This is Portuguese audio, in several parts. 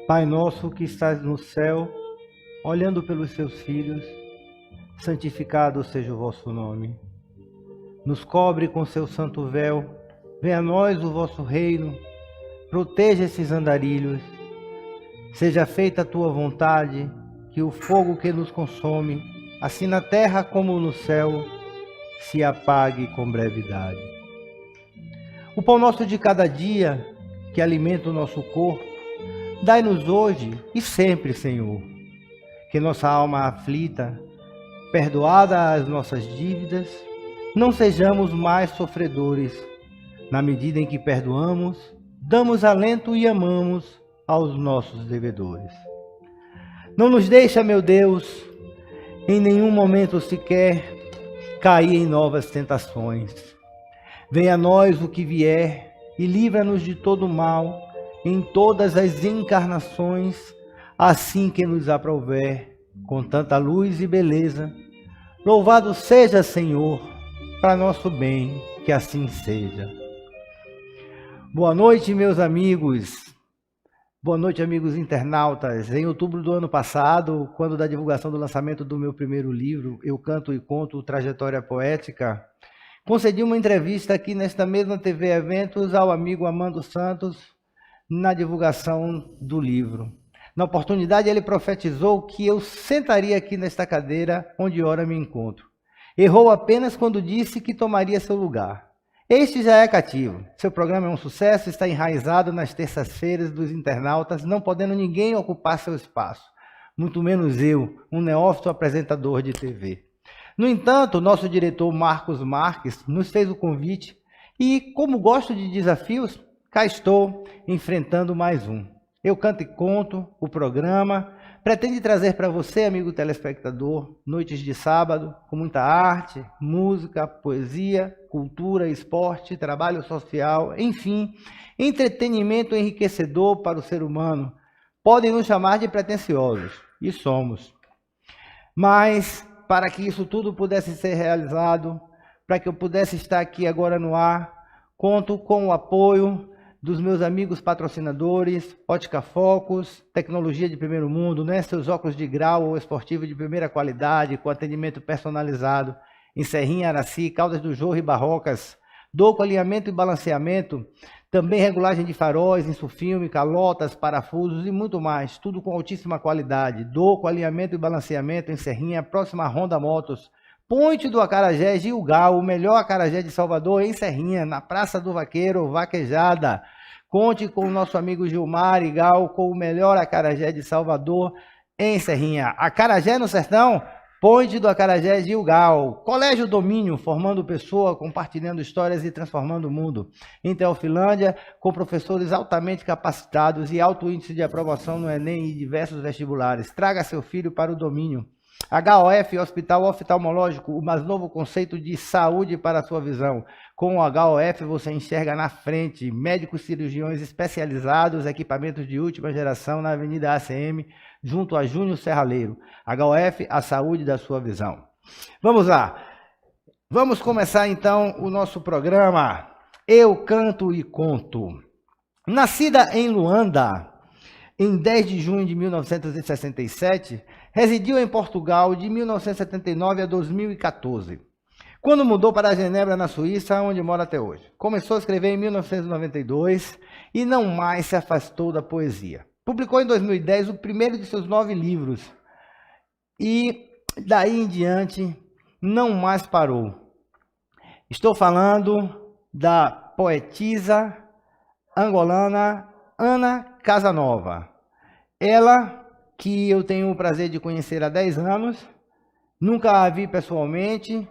Pai nosso que estás no céu, olhando pelos seus filhos, santificado seja o vosso nome. Nos cobre com seu santo véu, venha a nós o vosso reino, proteja esses andarilhos. Seja feita a tua vontade, que o fogo que nos consome, assim na terra como no céu, se apague com brevidade. O pão nosso de cada dia, que alimenta o nosso corpo, dai-nos hoje e sempre, Senhor, que nossa alma aflita, perdoada as nossas dívidas, não sejamos mais sofredores. Na medida em que perdoamos, damos alento e amamos aos nossos devedores. Não nos deixa, meu Deus, em nenhum momento sequer cair em novas tentações. Venha a nós o que vier e livra-nos de todo mal, em todas as encarnações, assim que nos aprouver, com tanta luz e beleza. Louvado seja, Senhor, para nosso bem, que assim seja. Boa noite, meus amigos. Boa noite, amigos internautas. Em outubro do ano passado, quando da divulgação do lançamento do meu primeiro livro, Eu Canto e Conto, Trajetória Poética, concedi uma entrevista aqui nesta mesma TV Eventos ao amigo Amando Santos, na divulgação do livro. Na oportunidade, ele profetizou que eu sentaria aqui nesta cadeira onde ora me encontro. Errou apenas quando disse que tomaria seu lugar. Este já é cativo. Seu programa é um sucesso, está enraizado nas terças-feiras dos internautas, não podendo ninguém ocupar seu espaço, muito menos eu, um neófito apresentador de TV. No entanto, nosso diretor Marcos Marques nos fez o convite e, como gosto de desafios, cá estou enfrentando mais um. Eu Canto e Conto, o programa, pretende trazer para você, amigo telespectador, noites de sábado, com muita arte, música, poesia, cultura, esporte, trabalho social, enfim, entretenimento enriquecedor para o ser humano. Podem nos chamar de pretensiosos, e somos. Mas, para que isso tudo pudesse ser realizado, para que eu pudesse estar aqui agora no ar, conto com o apoio dos meus amigos patrocinadores, Ótica Focus, tecnologia de primeiro mundo, né? Seus óculos de grau ou esportivo de primeira qualidade, com atendimento personalizado, em Serrinha, Araci, Caldas do Jorro e Barrocas. Dou com alinhamento e balanceamento, também regulagem de faróis, insufilme, calotas, parafusos e muito mais, tudo com altíssima qualidade. Dou com alinhamento e balanceamento em Serrinha, próxima à Honda Motos. Ponte do Acarajé, Gilgal, o melhor acarajé de Salvador, em Serrinha, na Praça do Vaqueiro, Vaquejada. Conte com o nosso amigo Gilmar e Gal, com o melhor acarajé de Salvador, em Serrinha. Acarajé no Sertão, Ponte do Acarajé, Gilgal. Colégio Domínio, formando pessoa, compartilhando histórias e transformando o mundo. Em Teofilândia, com professores altamente capacitados e alto índice de aprovação no Enem e diversos vestibulares. Traga seu filho para o Domínio. HOF, Hospital Oftalmológico, o mais novo conceito de saúde para a sua visão. Com o HOF você enxerga na frente, médicos cirurgiões especializados, equipamentos de última geração na Avenida ACM, junto a Júnior Serraleiro. HOF, a saúde da sua visão. Vamos lá. Vamos começar então o nosso programa. Eu Canto e Conto. Nascida em Luanda, em 10 de junho de 1967, residiu em Portugal de 1979 a 2014, quando mudou para Genebra, na Suíça, onde mora até hoje. Começou a escrever em 1992 e não mais se afastou da poesia. Publicou em 2010 o primeiro de seus 9 livros e daí em diante não mais parou. Estou falando da poetisa angolana Ana Casanova. Ela, que eu tenho o prazer de conhecer há 10 anos, nunca a vi pessoalmente,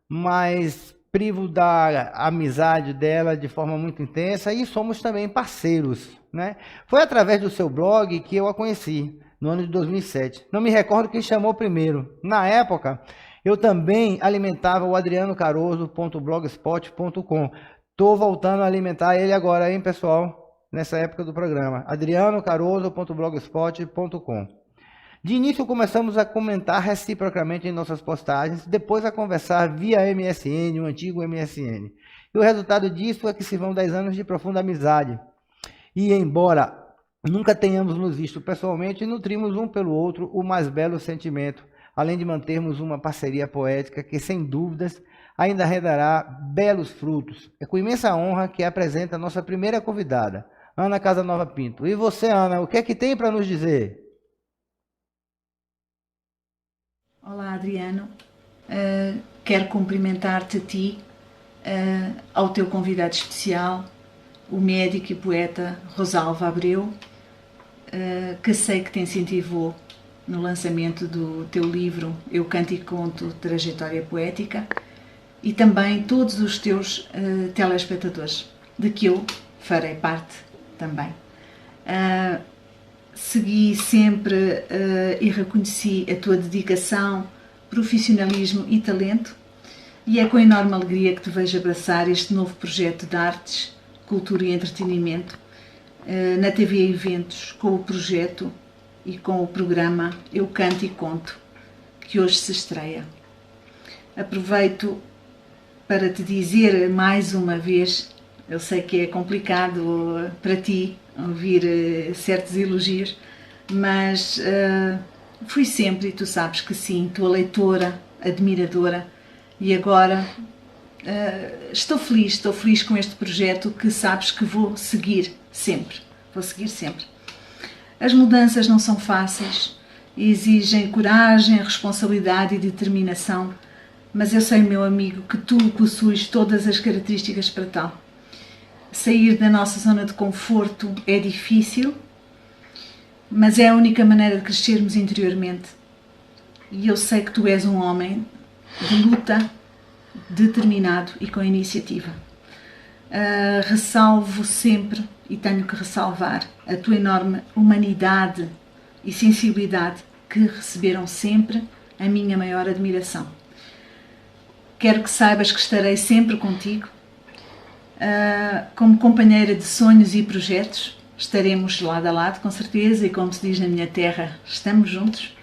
mas privo da amizade dela de forma muito intensa e somos também parceiros, né? Foi através do seu blog que eu a conheci, no ano de 2007. Não me recordo quem chamou primeiro. Na época, eu também alimentava o adrianocaroso.blogspot.com. Estou voltando a alimentar ele agora, hein, pessoal? Nessa época do programa, adrianocaroso.blogspot.com. De início começamos a comentar reciprocamente em nossas postagens, depois a conversar via MSN, o antigo MSN. E o resultado disso é que se vão 10 anos de profunda amizade. E embora nunca tenhamos nos visto pessoalmente, nutrimos um pelo outro o mais belo sentimento, além de mantermos uma parceria poética que, sem dúvidas, ainda renderá belos frutos. É com imensa honra que apresenta a nossa primeira convidada, Ana Casanova Pinto. E você, Ana, o que é que tem para nos dizer? Olá, Adriano. Quero cumprimentar-te a ti, ao teu convidado especial, o médico e poeta Rosalva Abreu, que sei que te incentivou no lançamento do teu livro Eu Canto e Conto, Trajetória Poética, e também todos os teus telespectadores, de que eu farei parte também. Segui sempre e reconheci a tua dedicação, profissionalismo e talento, e é com enorme alegria que te vejo abraçar este novo projeto de artes, cultura e entretenimento na TV Eventos, com o projeto e com o programa Eu Canto e Conto, que hoje se estreia. Aproveito para te dizer mais uma vez, eu sei que é complicado para ti ouvir certos elogios, mas fui sempre, e tu sabes que sim, tua leitora, admiradora, e agora estou feliz com este projeto que sabes que vou seguir sempre. As mudanças não são fáceis, exigem coragem, responsabilidade e determinação, mas eu sei, meu amigo, que tu possuis todas as características para tal. Sair da nossa zona de conforto é difícil, mas é a única maneira de crescermos interiormente. E eu sei que tu és um homem de luta, determinado e com iniciativa. Ressalvo sempre, e tenho que ressalvar, a tua enorme humanidade e sensibilidade que receberam sempre a minha maior admiração. Quero que saibas que estarei sempre contigo, como companheira de sonhos e projetos. Estaremos lado a lado, com certeza, e como se diz na minha terra, estamos juntos.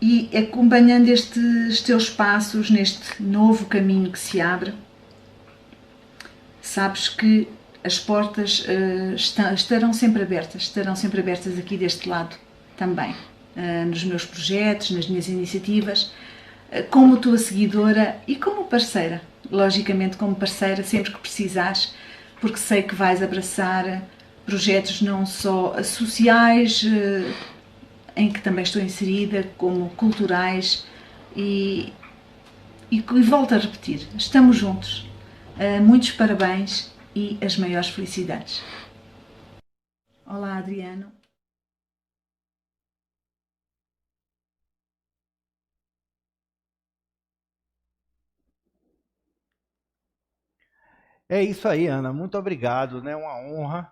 E acompanhando estes teus passos neste novo caminho que se abre, sabes que as portas estarão sempre abertas aqui deste lado também, nos meus projetos, nas minhas iniciativas, como tua seguidora e como parceira, logicamente como parceira sempre que precisares, porque sei que vais abraçar projetos não só sociais, em que também estou inserida, como culturais, e volto a repetir, estamos juntos. Muitos parabéns e as maiores felicidades. Olá, Adriano. É isso aí, Ana. Muito obrigado, né? Uma honra.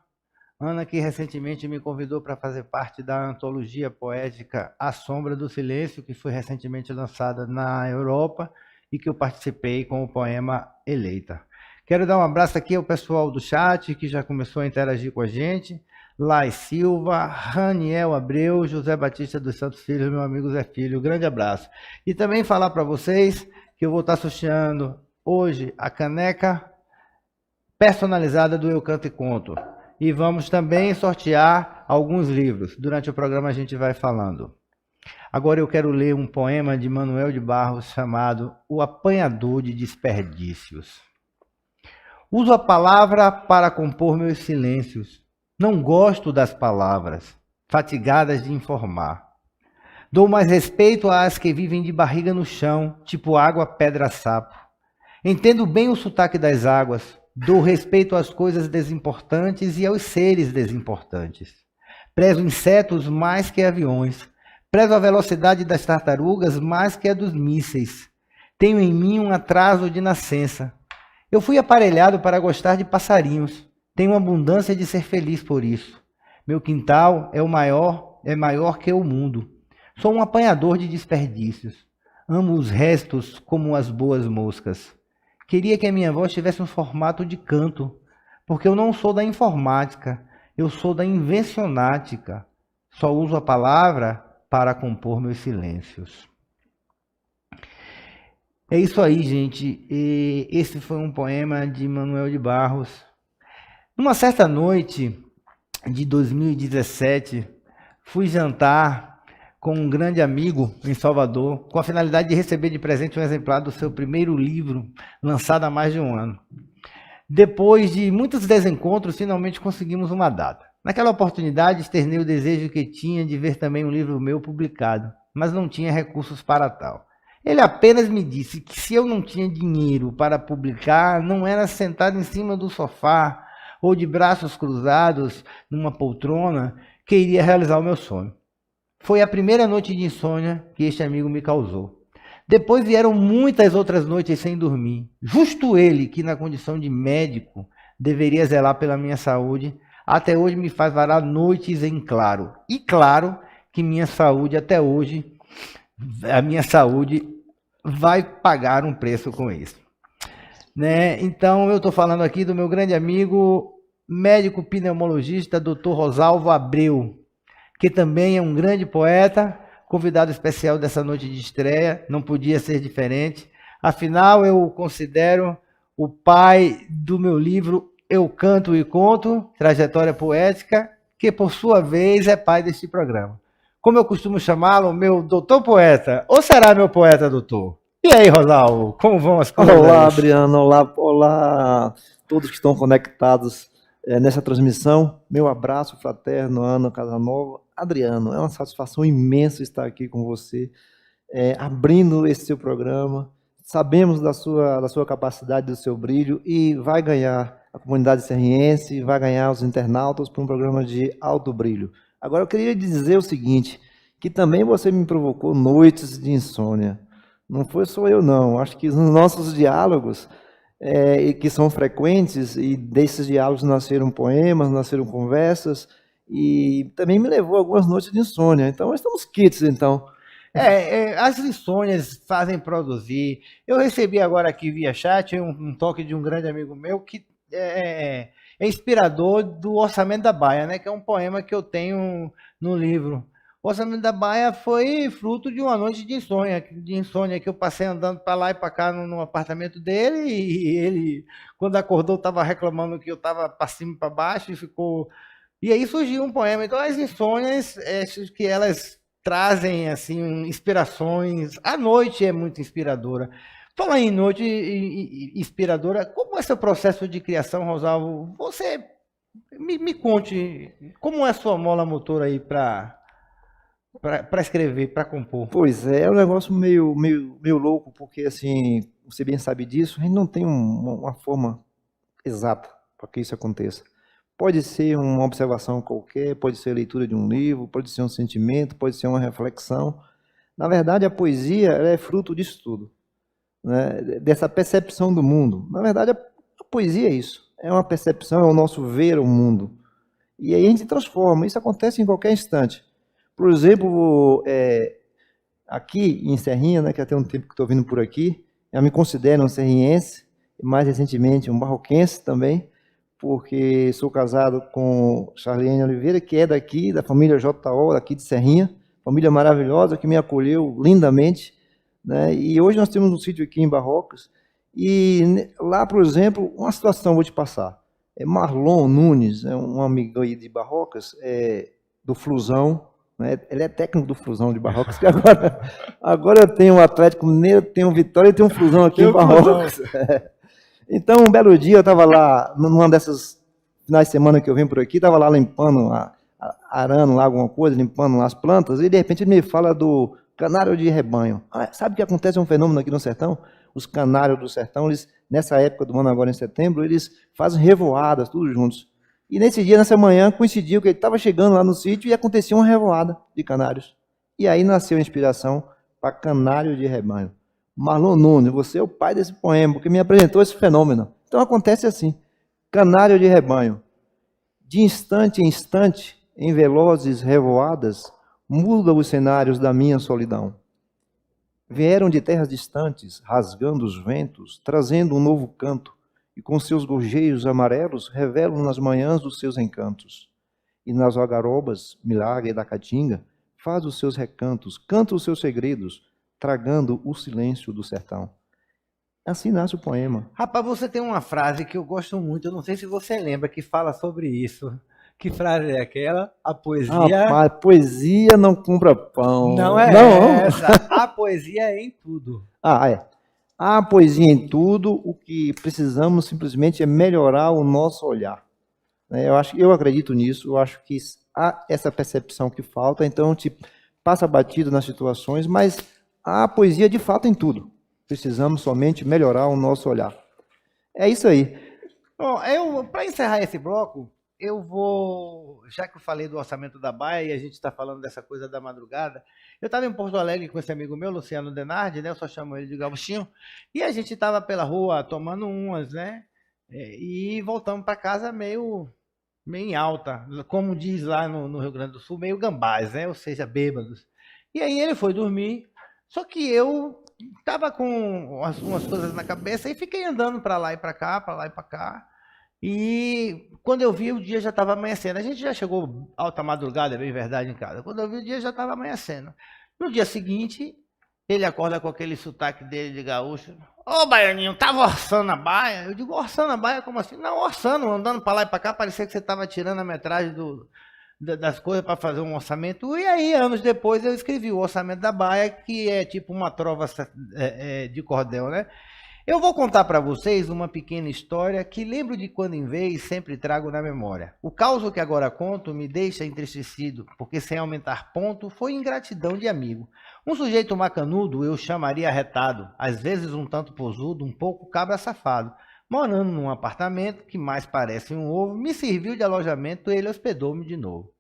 Ana, que recentemente me convidou para fazer parte da antologia poética A Sombra do Silêncio, que foi recentemente lançada na Europa e que eu participei com o poema Eleita. Quero dar um abraço aqui ao pessoal do chat, que já começou a interagir com a gente. Lai Silva, Raniel Abreu, José Batista dos Santos Filhos, meu amigo Zé Filho, grande abraço. E também falar para vocês que eu vou estar sorteando hoje a caneca personalizada do Eu Canto e Conto. E vamos também sortear alguns livros. Durante o programa a gente vai falando. Agora eu quero ler um poema de Manuel de Barros chamado O Apanhador de Desperdícios. Uso a palavra para compor meus silêncios. Não gosto das palavras, fatigadas de informar. Dou mais respeito às que vivem de barriga no chão, tipo água, pedra, sapo. Entendo bem o sotaque das águas. Dou respeito às coisas desimportantes e aos seres desimportantes. Prezo insetos mais que aviões. Prezo a velocidade das tartarugas mais que a dos mísseis. Tenho em mim um atraso de nascença. Eu fui aparelhado para gostar de passarinhos. Tenho abundância de ser feliz por isso. Meu quintal é maior que o mundo. Sou um apanhador de desperdícios. Amo os restos como as boas moscas. Queria que a minha voz tivesse um formato de canto, porque eu não sou da informática, eu sou da invencionática. Só uso a palavra para compor meus silêncios. É isso aí, gente. Esse foi um poema de Manuel de Barros. Numa certa noite de 2017, fui jantar com um grande amigo em Salvador, com a finalidade de receber de presente um exemplar do seu primeiro livro, lançado há mais de um ano. Depois de muitos desencontros, finalmente conseguimos uma data. Naquela oportunidade, externei o desejo que tinha de ver também um livro meu publicado, mas não tinha recursos para tal. Ele apenas me disse que se eu não tinha dinheiro para publicar, não era sentado em cima do sofá ou de braços cruzados numa poltrona que iria realizar o meu sonho. Foi a primeira noite de insônia que este amigo me causou. Depois vieram muitas outras noites sem dormir. Justo ele, que na condição de médico deveria zelar pela minha saúde, até hoje me faz varar noites em claro. E claro que minha saúde até hoje, a minha saúde vai pagar um preço com isso. Né? Então eu estou falando aqui do meu grande amigo, médico pneumologista, Dr. Rosalvo Abreu, que também é um grande poeta, convidado especial dessa noite de estreia, não podia ser diferente. Afinal, eu o considero o pai do meu livro Eu Canto e Conto, Trajetória Poética, que por sua vez é pai deste programa. Como eu costumo chamá-lo, meu doutor poeta, ou será meu poeta doutor? E aí, Rosalvo, como vão as coisas? Olá, Adriano, olá todos que estão conectados nessa transmissão. Meu abraço fraterno, Ana Casanova. Adriano, é uma satisfação imensa estar aqui com você, abrindo esse seu programa. Sabemos da sua capacidade, do seu brilho, e vai ganhar a comunidade serriense, vai ganhar os internautas por um programa de alto brilho. Agora, eu queria dizer o seguinte, que também você me provocou noites de insônia. Não foi só eu, não. Acho que nos nossos diálogos, que são frequentes, e desses diálogos nasceram poemas, nasceram conversas, e também me levou algumas noites de insônia. Então, estamos quites, então. As insônias fazem produzir. Eu recebi agora aqui via chat um toque de um grande amigo meu que é inspirador do Orçamento da Baia, né? Que é um poema que eu tenho no livro. O Orçamento da Baia foi fruto de uma noite de insônia que eu passei andando para lá e para cá no apartamento dele, e ele, quando acordou, estava reclamando que eu estava para cima e para baixo, e aí surgiu um poema. Então as insônias, acho que elas trazem assim inspirações. A noite é muito inspiradora. Fala em noite inspiradora, como é seu processo de criação, Rosalvo? Você me conte como é a sua mola motora aí para escrever, para compor. Pois é um negócio meio louco, porque assim, você bem sabe disso, a gente não tem uma forma exata para que isso aconteça. Pode ser uma observação qualquer, pode ser a leitura de um livro, pode ser um sentimento, pode ser uma reflexão. Na verdade, a poesia é fruto disso tudo, né? Dessa percepção do mundo. Na verdade, a poesia é isso, é uma percepção, é o nosso ver o mundo. E aí a gente transforma, isso acontece em qualquer instante. Por exemplo, aqui em Serrinha, né, que até um tempo que estou vindo por aqui, eu me considero um serriense, mais recentemente um barroquense também, porque sou casado com Charlene Oliveira, que é daqui, da família JO, daqui de Serrinha, família maravilhosa que me acolheu lindamente, né? E hoje nós temos um sítio aqui em Barrocas, e lá, por exemplo, uma situação vou te passar. Marlon Nunes, um amigo aí de Barrocas, do Flusão, né? Ele é técnico do Flusão de Barrocas, que agora eu tenho o Atlético Mineiro, tenho o Vitória e tenho o Flusão aqui em Barrocas. Então, um belo dia, eu estava lá, numa dessas finais de semana que eu venho por aqui, estava lá limpando, arando lá alguma coisa, limpando lá as plantas, e de repente ele me fala do canário de rebanho. Sabe o que acontece? É um fenômeno aqui no sertão? Os canários do sertão, eles, nessa época do ano, agora em setembro, eles fazem revoadas, tudo juntos. E nesse dia, nessa manhã, coincidiu que ele estava chegando lá no sítio e acontecia uma revoada de canários. E aí nasceu a inspiração para canário de rebanho. Marlon Nunes, você é o pai desse poema, porque me apresentou esse fenômeno. Então acontece assim, canário de rebanho. De instante em instante, em velozes revoadas, muda os cenários da minha solidão. Vieram de terras distantes, rasgando os ventos, trazendo um novo canto, e com seus gorjeios amarelos revelam nas manhãs os seus encantos. E nas algarobas, milagre da caatinga, faz os seus recantos, canta os seus segredos, tragando o silêncio do sertão. Assim nasce o poema. Rapaz, você tem uma frase que eu gosto muito, eu não sei se você lembra, que fala sobre isso. Que frase é aquela? A poesia Rapaz, poesia não compra pão. não é Não. essa. A poesia é em tudo. É. Há poesia em tudo, o que precisamos simplesmente é melhorar o nosso olhar. Né? Eu acredito nisso, eu acho que há essa percepção que falta, então te passa batido nas situações, mas há poesia de fato em tudo. Precisamos somente melhorar o nosso olhar. É isso aí. Bom, para encerrar esse bloco, eu vou, já que eu falei do orçamento da Baia e a gente está falando dessa coisa da madrugada, eu estava em Porto Alegre com esse amigo meu, Luciano Denardi, né? Eu só chamo ele de Gauchinho, e a gente estava pela rua tomando umas, né? E voltamos para casa meio em alta, como diz lá no Rio Grande do Sul, meio gambás, né? Ou seja, bêbados. E aí ele foi dormir, só que eu estava com umas coisas na cabeça e fiquei andando para lá e para cá, para lá e para cá. E quando eu vi, o dia já estava amanhecendo. A gente já chegou alta madrugada, é bem verdade, em casa. Quando eu vi, o dia já estava amanhecendo. No dia seguinte, ele acorda com aquele sotaque dele de gaúcho. Ô, Baianinho, tava orçando a baia? Eu digo, orçando a baia? Como assim? Não, orçando, andando para lá e para cá, parecia que você estava tirando a metragem das coisas para fazer um orçamento. E aí, anos depois, eu escrevi o orçamento da baia, que é tipo uma trova de cordel, né? Eu vou contar para vocês uma pequena história que lembro de quando em vez sempre trago na memória. O caos que agora conto me deixa entristecido, porque sem aumentar ponto foi ingratidão de amigo. Um sujeito macanudo eu chamaria arretado, às vezes um tanto posudo, um pouco cabra safado. Morando num apartamento que mais parece um ovo, me serviu de alojamento, ele hospedou-me de novo.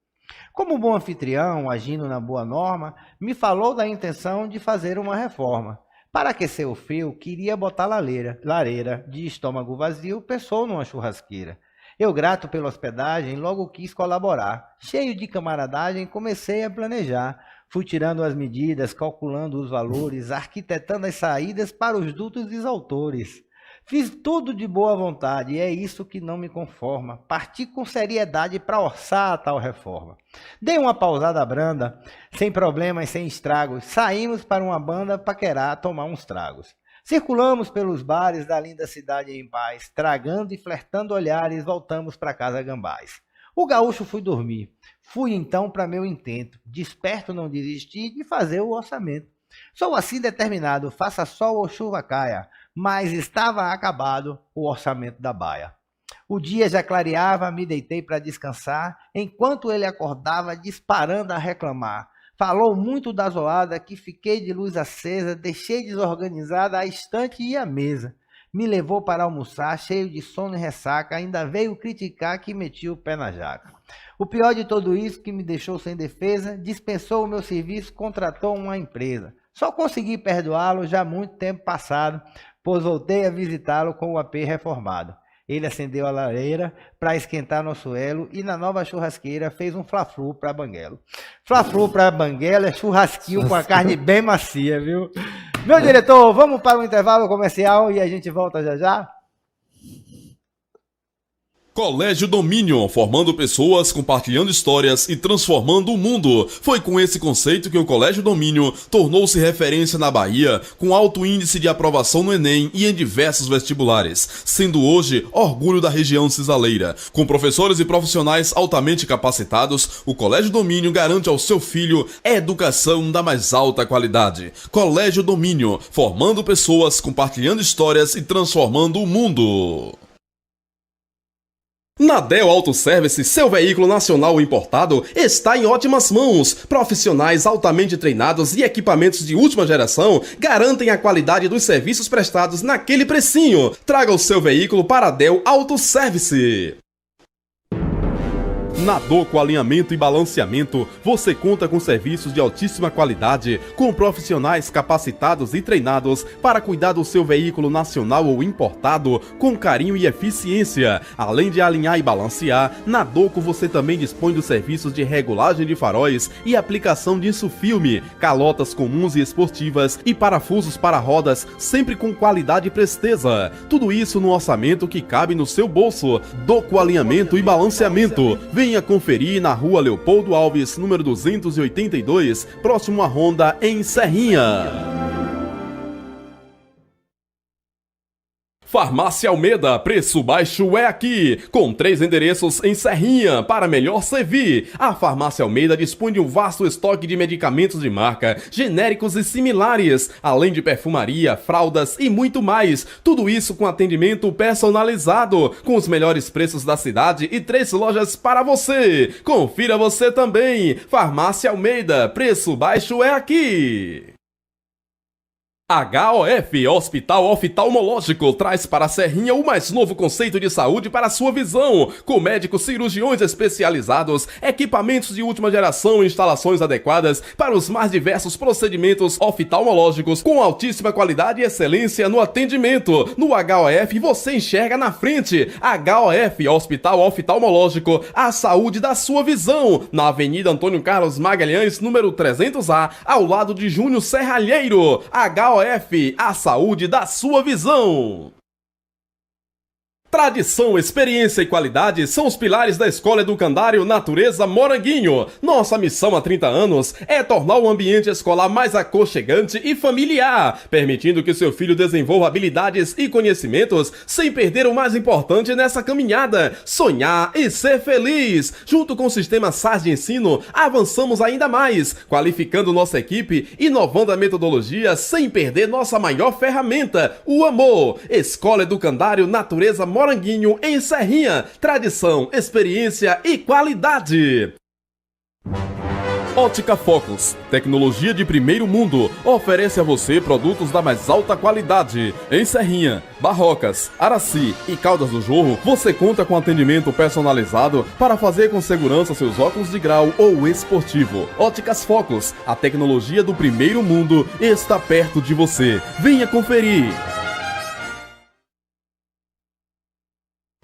Como bom anfitrião, agindo na boa norma, me falou da intenção de fazer uma reforma. Para aquecer o frio, queria botar lareira. De estômago vazio, pensou numa churrasqueira. Eu, grato pela hospedagem, logo quis colaborar. Cheio de camaradagem, comecei a planejar. Fui tirando as medidas, calculando os valores, arquitetando as saídas para os dutos dos autores. Fiz tudo de boa vontade e é isso que não me conforma. Parti com seriedade para orçar a tal reforma. Dei uma pausada branda, sem problemas, sem estragos. Saímos para uma banda paquerar, tomar uns tragos. Circulamos pelos bares da linda cidade em paz, tragando e flertando olhares, voltamos para casa gambás. O gaúcho fui dormir. Fui então para meu intento. Desperto não desisti de fazer o orçamento. Sou assim determinado, faça sol ou chuva caia, mas estava acabado o orçamento da baia. O dia já clareava, me deitei para descansar, enquanto ele acordava disparando a reclamar. Falou muito da zoada que fiquei de luz acesa, deixei desorganizada a estante e a mesa. Me levou para almoçar, cheio de sono e ressaca, ainda veio criticar que meti o pé na jaca. O pior de tudo isso, que me deixou sem defesa, dispensou o meu serviço, contratou uma empresa. Só consegui perdoá-lo já há muito tempo passado, pois voltei a visitá-lo com o AP reformado. Ele acendeu a lareira para esquentar nosso elo e na nova churrasqueira fez um fla-flu para Banguelo. Fla-flu para Banguelo é churrasquinho com a carne bem macia, viu? Meu diretor, vamos para o intervalo comercial e a gente volta já já? Colégio Domínio, formando pessoas, compartilhando histórias e transformando o mundo. Foi com esse conceito que o Colégio Domínio tornou-se referência na Bahia, com alto índice de aprovação no Enem e em diversos vestibulares, sendo hoje orgulho da região cisaleira. Com professores e profissionais altamente capacitados, o Colégio Domínio garante ao seu filho educação da mais alta qualidade. Colégio Domínio, formando pessoas, compartilhando histórias e transformando o mundo. Nadel Autoservice, seu veículo nacional importado, está em ótimas mãos. Profissionais altamente treinados e equipamentos de última geração garantem a qualidade dos serviços prestados naquele precinho. Traga o seu veículo para Nadel Autoservice. Na Doco Alinhamento e Balanceamento, você conta com serviços de altíssima qualidade, com profissionais capacitados e treinados para cuidar do seu veículo nacional ou importado com carinho e eficiência. Além de alinhar e balancear, na Doco você também dispõe dos serviços de regulagem de faróis e aplicação de insufilme, calotas comuns e esportivas e parafusos para rodas, sempre com qualidade e presteza. Tudo isso no orçamento que cabe no seu bolso. Doco Alinhamento e Balanceamento. Venha conferir na Rua Leopoldo Alves, número 282, próximo à Honda, em Serrinha. Farmácia Almeida, preço baixo é aqui, com 3 endereços em Serrinha, para melhor servir. A Farmácia Almeida dispõe de um vasto estoque de medicamentos de marca, genéricos e similares, além de perfumaria, fraldas e muito mais. Tudo isso com atendimento personalizado, com os melhores preços da cidade e 3 lojas para você. Confira você também. Farmácia Almeida, preço baixo é aqui. HOF, Hospital Oftalmológico, traz para a Serrinha o mais novo conceito de saúde para a sua visão, com médicos cirurgiões especializados, equipamentos de última geração e instalações adequadas para os mais diversos procedimentos oftalmológicos, com altíssima qualidade e excelência no atendimento. No HOF você enxerga na frente. HOF, Hospital Oftalmológico, a saúde da sua visão, na Avenida Antônio Carlos Magalhães, número 300A, ao lado de Júnior Serralheiro. HOF, a saúde da sua visão. Tradição, experiência e qualidade são os pilares da Escola Educandário Natureza Moranguinho. Nossa missão há 30 anos é tornar o ambiente escolar mais aconchegante e familiar, permitindo que seu filho desenvolva habilidades e conhecimentos sem perder o mais importante nessa caminhada: sonhar e ser feliz. Junto com o sistema SAS de ensino, avançamos ainda mais, qualificando nossa equipe, inovando a metodologia sem perder nossa maior ferramenta, o amor. Escola Educandário Natureza Moranguinho, em Serrinha. Tradição, experiência e qualidade. Ótica Focus, tecnologia de primeiro mundo, oferece a você produtos da mais alta qualidade. Em Serrinha, Barrocas, Araci e Caldas do Jorro, você conta com atendimento personalizado para fazer com segurança seus óculos de grau ou esportivo. Óticas Focus, a tecnologia do primeiro mundo está perto de você. Venha conferir.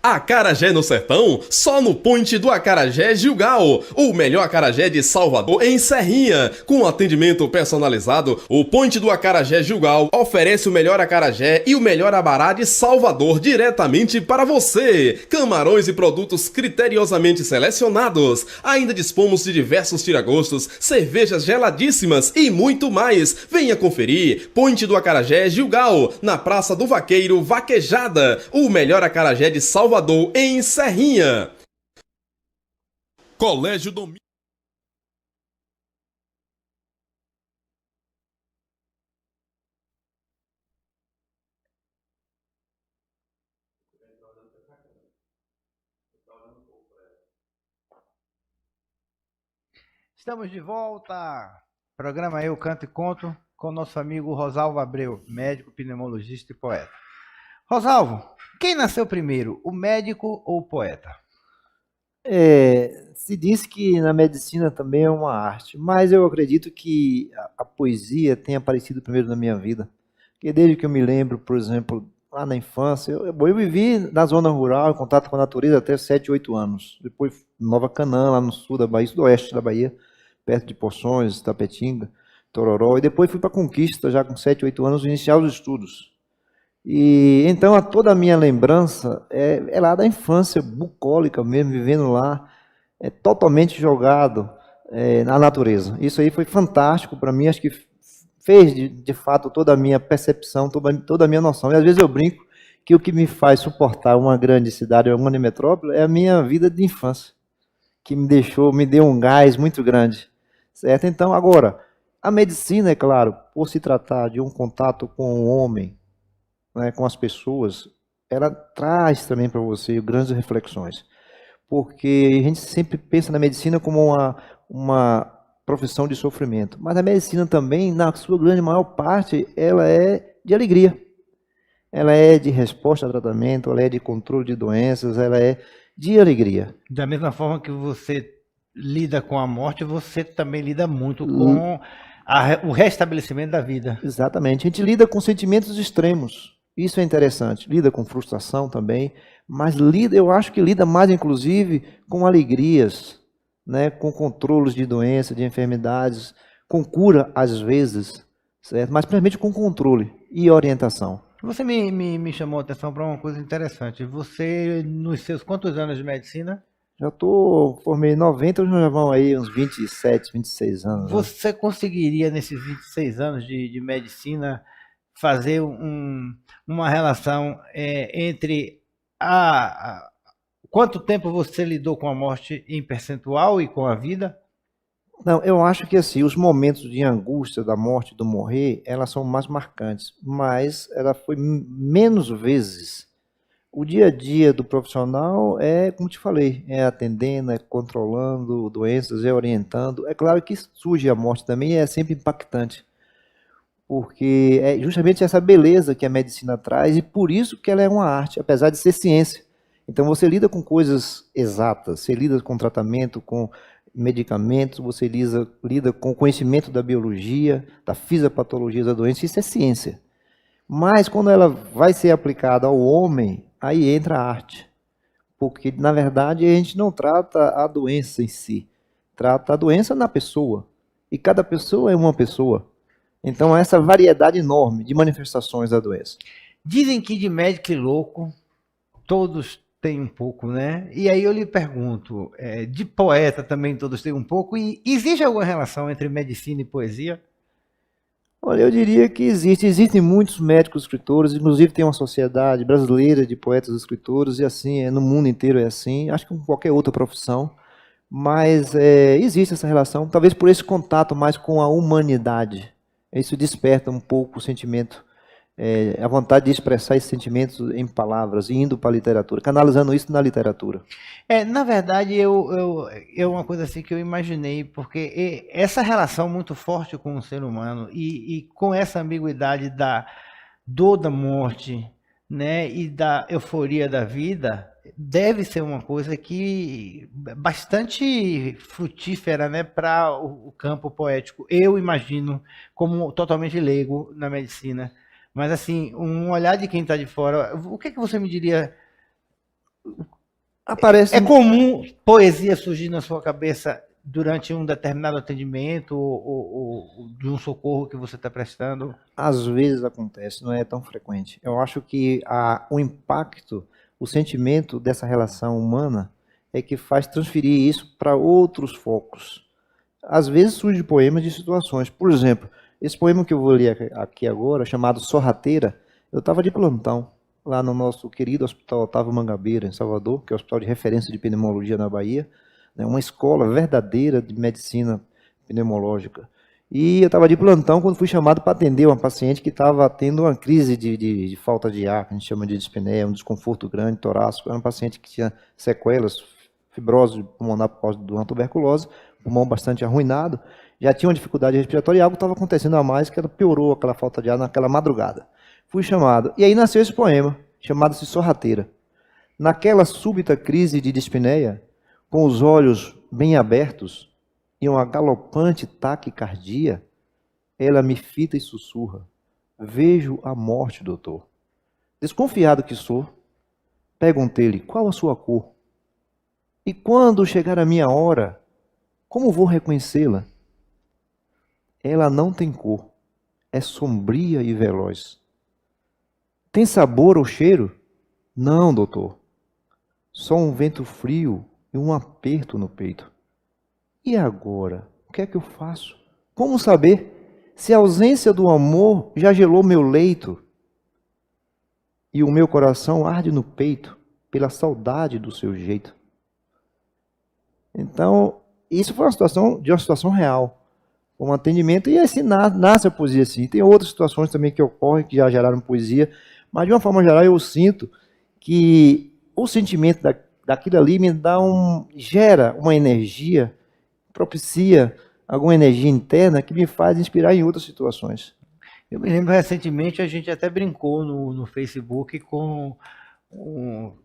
Acarajé no Sertão, só no Point do Acarajé Gilgal, o melhor acarajé de Salvador em Serrinha. Com atendimento personalizado, o Point do Acarajé Gilgal oferece o melhor acarajé e o melhor abará de Salvador diretamente para você. Camarões e produtos criteriosamente selecionados. Ainda dispomos de diversos tiragostos, cervejas geladíssimas e muito mais. Venha conferir. Point do Acarajé Gilgal, na Praça do Vaqueiro Vaquejada, o melhor acarajé de Salvador em Serrinha. Colégio Domingo. Estamos de volta. Programa Eu Canto e Conto com nosso amigo Rosalvo Abreu, médico, pneumologista e poeta. Rosalvo, quem nasceu primeiro, o médico ou o poeta? Se diz que na medicina também é uma arte, mas eu acredito que a poesia tenha aparecido primeiro na minha vida. Porque desde que eu me lembro, por exemplo, lá na infância, eu vivi na zona rural, em contato com a natureza até 7, 8 anos. Depois, Nova Canaã, lá no sul da Bahia, sudoeste da Bahia, perto de Poções, Tapetinga, Tororó. E depois fui para Conquista, já com 7, 8 anos, iniciar os estudos. E então toda a minha lembrança é lá da infância, bucólica mesmo, vivendo lá, totalmente jogado na natureza. Isso aí foi fantástico para mim, acho que fez de fato toda a minha percepção, toda a minha noção. E às vezes eu brinco que o que me faz suportar uma grande cidade, uma grande metrópole, é a minha vida de infância, que me deu um gás muito grande, certo? Então agora, a medicina, é claro, por se tratar de um contato com o homem, né, com as pessoas, ela traz também para você grandes reflexões, porque a gente sempre pensa na medicina como uma profissão de sofrimento, mas a medicina também, na sua grande maior parte, ela é de alegria, ela é de resposta a tratamento, ela é de controle de doenças, ela é de alegria. Da mesma forma que você lida com a morte, você também lida muito com o restabelecimento da vida. Exatamente, a gente lida com sentimentos extremos. Isso é interessante, lida com frustração também, mas eu acho que lida mais, inclusive, com alegrias, né? Com controles de doenças, de enfermidades, com cura às vezes, certo? Mas principalmente com controle e orientação. Você me chamou a atenção para uma coisa interessante. Você, nos seus quantos anos de medicina? Formei em 90, já vão aí uns 27, 26 anos. Você conseguiria, nesses 26 anos de medicina, fazer uma relação entre quanto tempo você lidou com a morte em percentual e com a vida? Não, eu acho que assim, os momentos de angústia da morte, do morrer, elas são mais marcantes, mas ela foi menos vezes. O dia a dia do profissional é, como te falei, é atendendo, é controlando doenças, é orientando. É claro que surge a morte também e é sempre impactante, porque é justamente essa beleza que a medicina traz e por isso que ela é uma arte, apesar de ser ciência. Então você lida com coisas exatas, você lida com tratamento, com medicamentos, você lida com o conhecimento da biologia, da fisiopatologia da doença, isso é ciência. Mas quando ela vai ser aplicada ao homem, aí entra a arte. Porque, na verdade, a gente não trata a doença em si, trata a doença na pessoa. E cada pessoa é uma pessoa. Então, essa variedade enorme de manifestações da doença. Dizem que de médico e louco, todos têm um pouco, né? E aí eu lhe pergunto, de poeta também todos têm um pouco, e existe alguma relação entre medicina e poesia? Olha, eu diria que existem muitos médicos escritores, inclusive tem uma sociedade brasileira de poetas e escritores, e assim, no mundo inteiro é assim, acho que com qualquer outra profissão, mas existe essa relação, talvez por esse contato mais com a humanidade, isso desperta um pouco o sentimento, a vontade de expressar esses sentimentos em palavras, indo para a literatura, canalizando isso na literatura. Na verdade, é uma coisa assim que eu imaginei, porque essa relação muito forte com o ser humano e com essa ambiguidade da dor da morte, né, e da euforia da vida, deve ser uma coisa que bastante frutífera, né, para o campo poético. Eu imagino, como totalmente leigo na medicina. Mas, assim, um olhar de quem está de fora, o que você me diria? Aparece... É comum poesia surgir na sua cabeça durante um determinado atendimento ou de um socorro que você está prestando? Às vezes acontece, não é tão frequente. Eu acho que o impacto, o sentimento dessa relação humana é que faz transferir isso para outros focos. Às vezes surge poemas de situações. Por exemplo, esse poema que eu vou ler aqui agora, chamado Sorrateira, eu estava de plantão lá no nosso querido Hospital Otávio Mangabeira, em Salvador, que é o hospital de referência de pneumologia na Bahia, né, uma escola verdadeira de medicina pneumológica. E eu estava de plantão quando fui chamado para atender uma paciente que estava tendo uma crise de falta de ar, que a gente chama de dispneia, um desconforto grande, torácico. Era uma paciente que tinha sequelas, fibrose pulmonar por causa de uma tuberculose, pulmão bastante arruinado, já tinha uma dificuldade respiratória e algo estava acontecendo a mais, que ela piorou aquela falta de ar naquela madrugada. Fui chamado. E aí nasceu esse poema, chamado-se Sorrateira. Naquela súbita crise de dispneia, com os olhos bem abertos e uma galopante taquicardia, ela me fita e sussurra: vejo a morte, doutor. Desconfiado que sou, perguntei-lhe qual a sua cor. E quando chegar a minha hora, como vou reconhecê-la? Ela não tem cor, é sombria e veloz. Tem sabor ou cheiro? Não, doutor. Só um vento frio e um aperto no peito. E agora? O que é que eu faço? Como saber se a ausência do amor já gelou meu leito e o meu coração arde no peito pela saudade do seu jeito? Então, isso foi uma situação real. Um atendimento, e assim nasce a poesia assim. Tem outras situações também que ocorrem, que já geraram poesia, mas de uma forma geral eu sinto que o sentimento daquilo ali gera uma energia, propicia alguma energia interna que me faz inspirar em outras situações. Eu me lembro recentemente, a gente até brincou no Facebook com,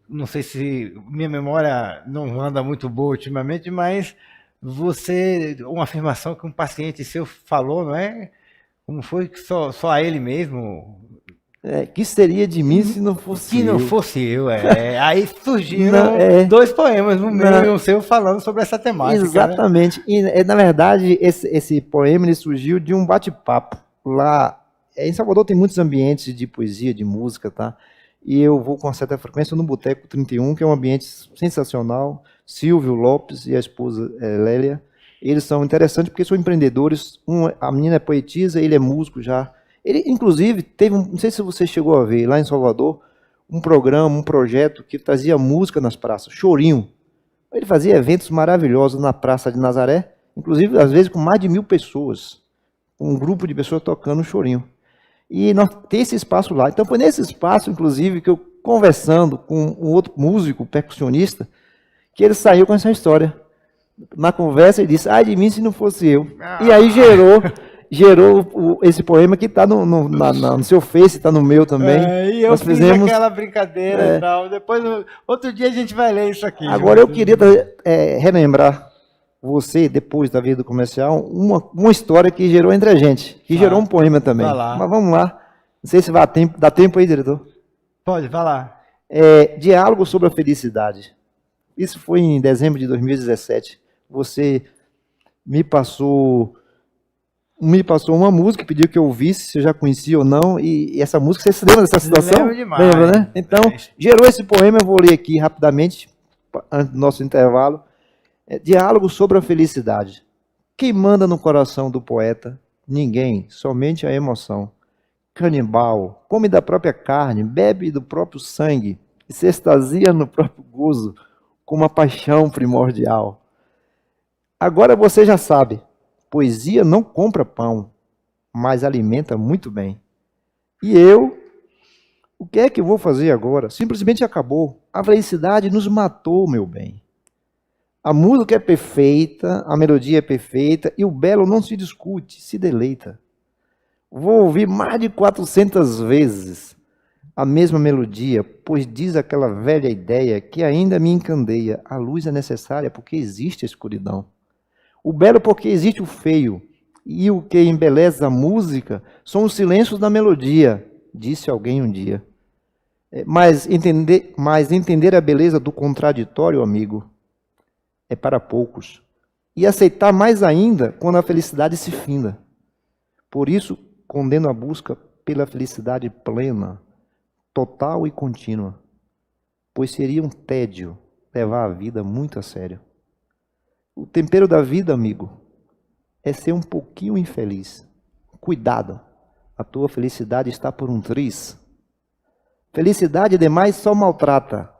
não sei se minha memória não anda muito boa ultimamente, mas uma afirmação que um paciente seu falou, não é? Como foi que só a ele mesmo? Que seria de mim se não fosse eu? Se não fosse eu, Aí surgiram Não, dois poemas no meio e um seu falando sobre essa temática. Exatamente. Né? E, na verdade, esse poema ele surgiu de um bate-papo. Lá em Salvador tem muitos ambientes de poesia, de música, tá? E eu vou com certa frequência no Boteco 31, que é um ambiente sensacional. Silvio Lopes e a esposa Lélia, eles são interessantes porque são empreendedores. A menina é poetisa, ele é músico já. Ele, inclusive, teve, não sei se você chegou a ver, lá em Salvador, um programa, um projeto que trazia música nas praças, chorinho. Ele fazia eventos maravilhosos na Praça de Nazaré, inclusive, às vezes, com mais de 1000 pessoas. Um grupo de pessoas tocando chorinho. E nós tem esse espaço lá. Então, foi nesse espaço, inclusive, que eu, conversando com um outro músico, percussionista, que ele saiu com essa história. Na conversa, ele disse, ai de mim se não fosse eu. E aí gerou esse poema que está no seu Face, está no meu também. E eu Nós fiz fizemos aquela brincadeira e tal. Depois, outro dia a gente vai ler isso aqui. Agora eu queria relembrar você, depois da vida comercial, uma história que gerou entre a gente, que gerou um poema também. Vai lá. Mas vamos lá. Não sei se dá tempo aí, diretor. Pode, vai lá. Diálogo sobre a felicidade. Isso foi em dezembro de 2017. Você me passou uma música, pediu que eu ouvisse, se eu já conhecia ou não, e essa música, você se lembra dessa situação? Lembro demais. Lembra, né? Então, gerou esse poema, eu vou ler aqui rapidamente, antes do nosso intervalo. Diálogo sobre a felicidade. Quem manda no coração do poeta? Ninguém, somente a emoção. Canibal, come da própria carne, bebe do próprio sangue, e se extasia no próprio gozo, com uma paixão primordial. Agora você já sabe, poesia não compra pão, mas alimenta muito bem. E eu, o que é que eu vou fazer agora? Simplesmente acabou. A felicidade nos matou, meu bem. A música é perfeita, a melodia é perfeita, e o belo não se discute, se deleita. Vou ouvir mais de 400 vezes a mesma melodia, pois diz aquela velha ideia que ainda me encandeia. A luz é necessária porque existe a escuridão. O belo porque existe o feio, e o que embeleza a música são os silêncios da melodia, disse alguém um dia. Mas entender a beleza do contraditório, amigo, é para poucos. E aceitar mais ainda quando a felicidade se finda. Por isso, condeno a busca pela felicidade plena, total e contínua, pois seria um tédio levar a vida muito a sério. O tempero da vida, amigo, é ser um pouquinho infeliz. Cuidado, a tua felicidade está por um triz. Felicidade demais só maltrata.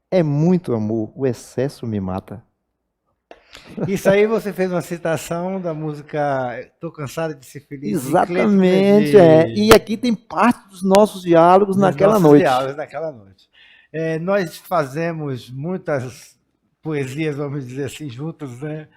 É muito amor, o excesso me mata. Isso aí você fez uma citação da música Tô Cansado de Ser Feliz. Exatamente, E aqui tem parte dos nossos diálogos naquela noite. Nós fazemos muitas poesias, vamos dizer assim, juntos, né?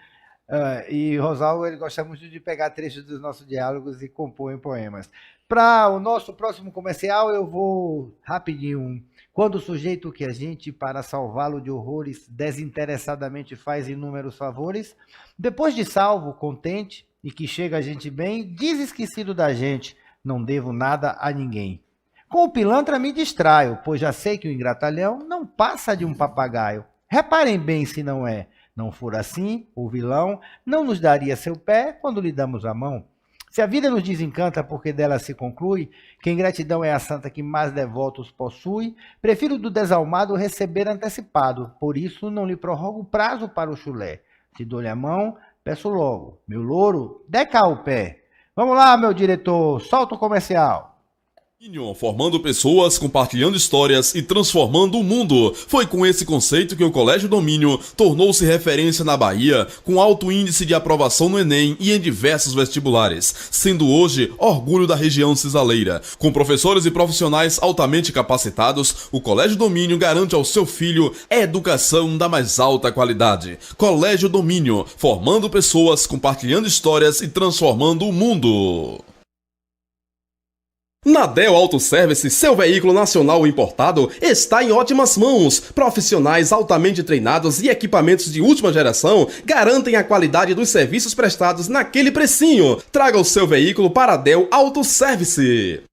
E Rosalvo, ele gosta muito de pegar trechos dos nossos diálogos e compor em poemas. Para o nosso próximo comercial, eu vou rapidinho. Quando o sujeito que a gente, para salvá-lo de horrores, desinteressadamente faz inúmeros favores, depois de salvo, contente, e que chega a gente bem, diz esquecido da gente, não devo nada a ninguém. Com o pilantra me distraio, pois já sei que o ingratalhão não passa de um papagaio. Reparem bem se não é. Não for assim, o vilão não nos daria seu pé quando lhe damos a mão. Se a vida nos desencanta porque dela se conclui, que a ingratidão é a santa que mais devotos possui, prefiro do desalmado receber antecipado, por isso não lhe prorrogo o prazo para o chulé. Se dou-lhe a mão, peço logo, meu louro, dê cá o pé. Vamos lá, meu diretor, solta o comercial. Formando pessoas, compartilhando histórias e transformando o mundo. Foi com esse conceito que o Colégio Domínio tornou-se referência na Bahia, com alto índice de aprovação no Enem e em diversos vestibulares, sendo hoje orgulho da região cisaleira. Com professores e profissionais altamente capacitados, o Colégio Domínio garante ao seu filho educação da mais alta qualidade. Colégio Domínio, formando pessoas, compartilhando histórias e transformando o mundo. Nadel Autoservice, seu veículo nacional importado, está em ótimas mãos. Profissionais altamente treinados e equipamentos de última geração garantem a qualidade dos serviços prestados naquele precinho. Traga o seu veículo para Nadel Autoservice.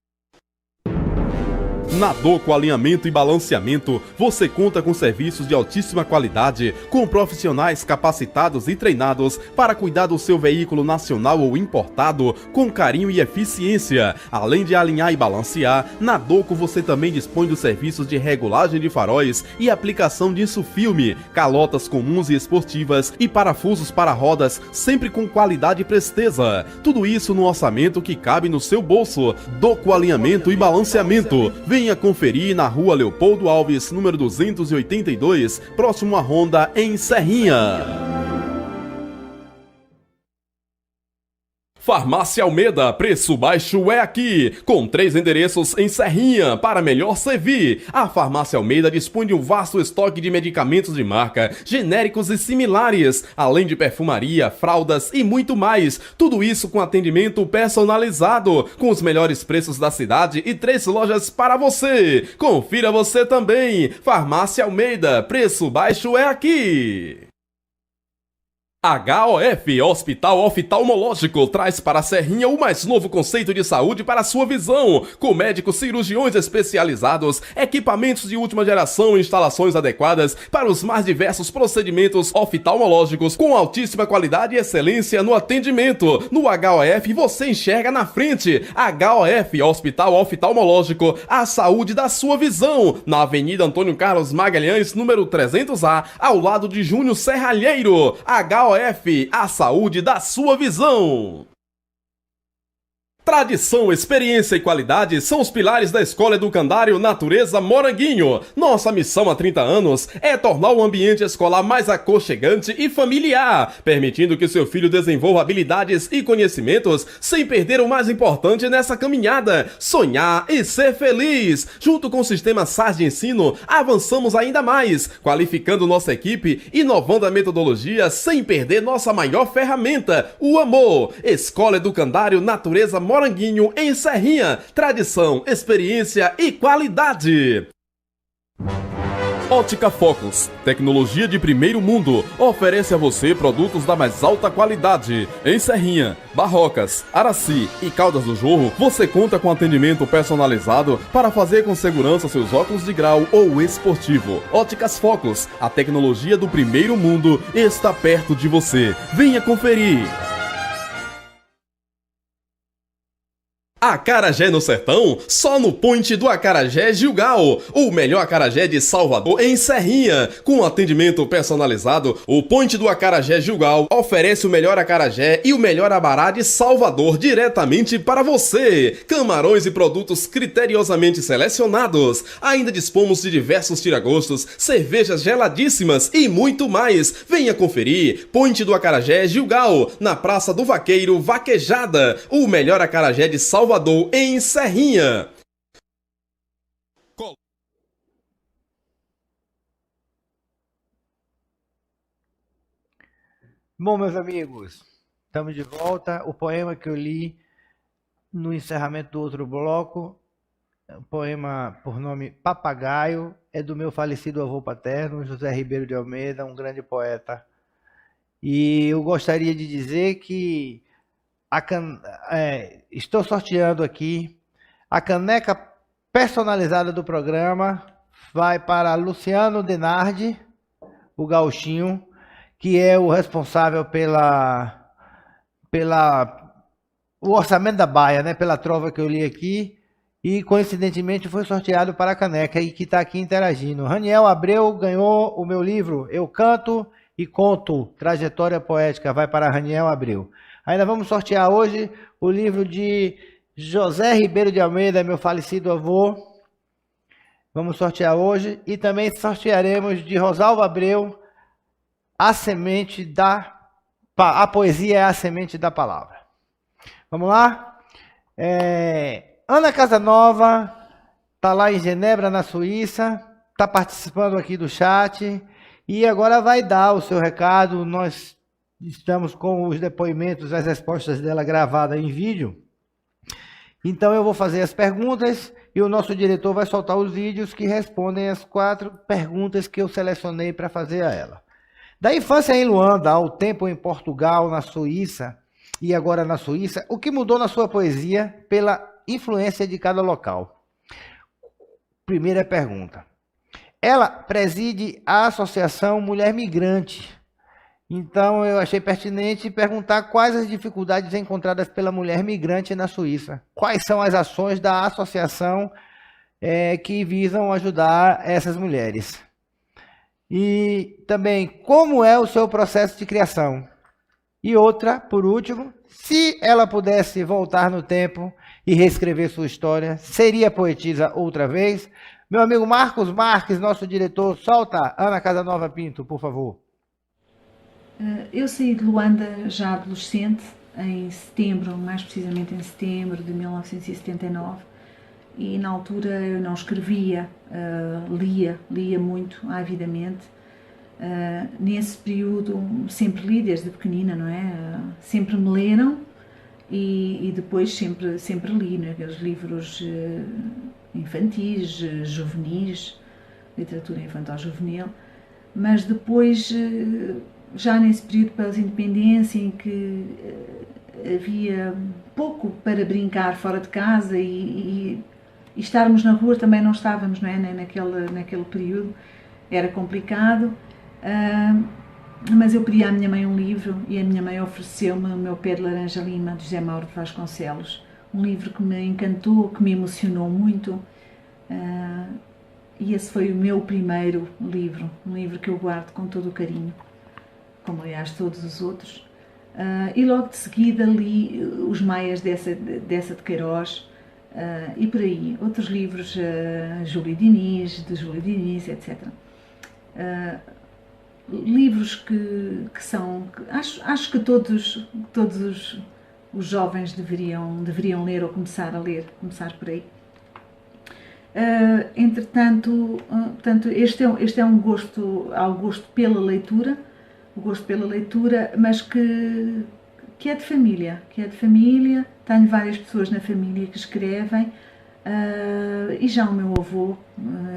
Na Doco Alinhamento e Balanceamento, você conta com serviços de altíssima qualidade, com profissionais capacitados e treinados para cuidar do seu veículo nacional ou importado com carinho e eficiência. Além de alinhar e balancear, na Doco você também dispõe dos serviços de regulagem de faróis e aplicação de insufilme, calotas comuns e esportivas e parafusos para rodas, sempre com qualidade e presteza. Tudo isso no orçamento que cabe no seu bolso. Doco Alinhamento e Balanceamento. Venha conferir na Rua Leopoldo Alves, número 282, próximo à Honda, em Serrinha. Farmácia Almeida, preço baixo é aqui, com 3 endereços em Serrinha, para melhor servir. A Farmácia Almeida dispõe de um vasto estoque de medicamentos de marca, genéricos e similares, além de perfumaria, fraldas e muito mais. Tudo isso com atendimento personalizado, com os melhores preços da cidade e 3 lojas para você. Confira você também. Farmácia Almeida, preço baixo é aqui. HOF, Hospital Oftalmológico, traz para a Serrinha o mais novo conceito de saúde para a sua visão, com médicos cirurgiões especializados, equipamentos de última geração e instalações adequadas para os mais diversos procedimentos oftalmológicos, com altíssima qualidade e excelência no atendimento. No HOF você enxerga na frente. HOF, Hospital Oftalmológico, a saúde da sua visão, na Avenida Antônio Carlos Magalhães, número 300A, ao lado de Júnior Serralheiro. HOF, a saúde da sua visão. Tradição, experiência e qualidade são os pilares da Escola Educandário Natureza Moranguinho. Nossa missão há 30 anos é tornar o ambiente escolar mais aconchegante e familiar, permitindo que seu filho desenvolva habilidades e conhecimentos sem perder o mais importante nessa caminhada: sonhar e ser feliz. Junto com o sistema SAS de ensino, avançamos ainda mais, qualificando nossa equipe, inovando a metodologia sem perder nossa maior ferramenta, o amor. Escola Educandário Natureza Moranguinho, em Serrinha. Tradição, experiência e qualidade. Ótica Focus, tecnologia de primeiro mundo, oferece a você produtos da mais alta qualidade. Em Serrinha, Barrocas, Araci e Caldas do Jorro, você conta com atendimento personalizado para fazer com segurança seus óculos de grau ou esportivo. Óticas Focus, a tecnologia do primeiro mundo está perto de você. Venha conferir. Acarajé no Sertão, só no Point do Acarajé Gilgal, o melhor acarajé de Salvador, em Serrinha. Com atendimento personalizado, o Point do Acarajé Gilgal oferece o melhor acarajé e o melhor abará de Salvador diretamente para você. Camarões e produtos criteriosamente selecionados. Ainda dispomos de diversos tiragostos, cervejas geladíssimas e muito mais. Venha conferir. Point do Acarajé Gilgal, na Praça do Vaqueiro Vaquejada, o melhor acarajé de Salvador, em Serrinha. Bom, meus amigos, estamos de volta. O poema que eu li no encerramento do outro bloco, um poema por nome Papagaio, é do meu falecido avô paterno, José Ribeiro de Almeida, um grande poeta. E eu gostaria de dizer que estou sorteando aqui a caneca personalizada do programa. Vai para Luciano Denardi, o gauchinho, que é o responsável o orçamento da Baia, né? Pela trova que eu li aqui. E coincidentemente foi sorteado para a caneca e que está aqui interagindo. Raniel Abreu ganhou o meu livro Eu Canto e Conto, Trajetória Poética. Vai para Raniel Abreu. Ainda vamos sortear hoje o livro de José Ribeiro de Almeida, meu falecido avô. Vamos sortear hoje. E também sortearemos de Rosalvo Abreu, A Poesia é a Semente da Palavra. Vamos lá? Ana Casanova está lá em Genebra, na Suíça. Está participando aqui do chat. E agora vai dar o seu recado. Nós estamos com os depoimentos, as respostas dela gravadas em vídeo. Então eu vou fazer as perguntas e o nosso diretor vai soltar os vídeos que respondem as 4 perguntas que eu selecionei para fazer a ela. Da infância em Luanda, ao tempo em Portugal, na Suíça e agora na Suíça, o que mudou na sua poesia pela influência de cada local? Primeira pergunta. Ela preside a Associação Mulher Migrante. Então, eu achei pertinente perguntar quais as dificuldades encontradas pela mulher migrante na Suíça. Quais são as ações da associação que visam ajudar essas mulheres? E também, como é o seu processo de criação? E outra, por último, se ela pudesse voltar no tempo e reescrever sua história, seria poetisa outra vez? Meu amigo Marcos Marques, nosso diretor, solta Ana Casanova Pinto, por favor. Eu saí de Luanda já adolescente, em setembro, mais precisamente em setembro de 1979, e na altura eu não escrevia, lia muito avidamente. Nesse período sempre li desde pequenina, não é? Sempre me leram e depois sempre li, não é? Aqueles livros infantis, juvenis, literatura infantil juvenil, mas depois, já nesse período pós-independência, em que havia pouco para brincar fora de casa e estarmos na rua também não estávamos, não é? Naquele período era complicado, mas eu pedi à minha mãe um livro e a minha mãe ofereceu-me O Meu Pé de Laranja Lima, de José Mauro de Vasconcelos, um livro que me encantou, que me emocionou muito, e esse foi o meu primeiro livro, um livro que eu guardo com todo o carinho, como aliás todos os outros. E logo de seguida li Os Maias dessa de Queiroz, e por aí, outros livros, de Júlio Diniz, etc. Livros que são, acho que todos os jovens deveriam ler ou começar a ler, começar por aí. Entretanto, portanto, este é um gosto, há o gosto pela leitura, mas que é de família, tenho várias pessoas na família que escrevem, e já o meu avô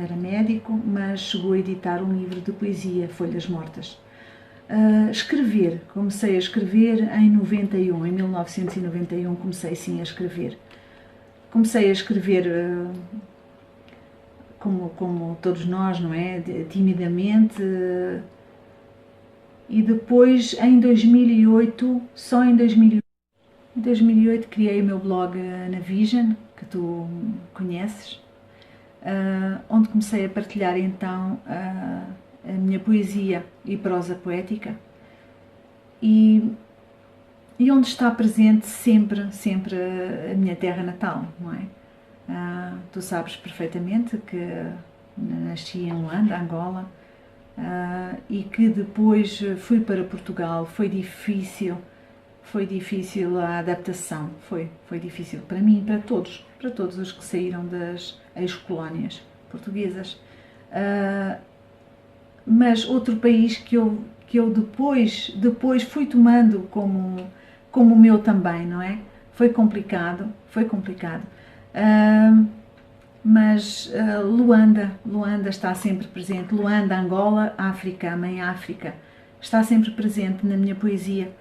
era médico, mas chegou a editar um livro de poesia, Folhas Mortas. Comecei a escrever em 1991, comecei sim a escrever. Comecei a escrever como todos nós, não é? Timidamente, e depois em 2008, só em 2008 criei o meu blog na Vision, que tu conheces, onde comecei a partilhar então a minha poesia e prosa poética, e onde está presente sempre a minha terra natal, não é? Tu sabes perfeitamente que nasci em Luanda, Angola, e que depois fui para Portugal. Foi difícil a adaptação, foi difícil para mim, para todos os que saíram das ex-colónias portuguesas. Mas outro país que eu depois fui tomando como o meu também, não é? Foi complicado. Mas Luanda está sempre presente. Luanda, Angola, África, a mãe África, está sempre presente na minha poesia.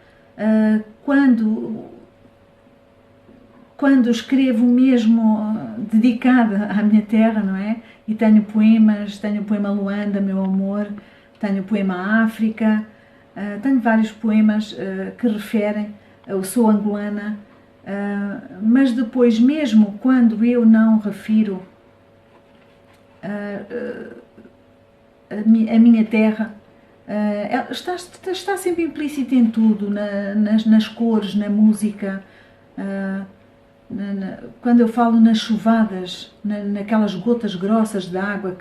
Quando escrevo mesmo dedicada à minha terra, não é? E tenho poemas, tenho o poema Luanda, meu amor, tenho o poema África, tenho vários poemas que referem, eu sou angolana, mas depois, mesmo quando eu não refiro a minha terra, está sempre implícita em tudo, nas cores, na música, quando eu falo nas chuvadas, naquelas gotas grossas de água,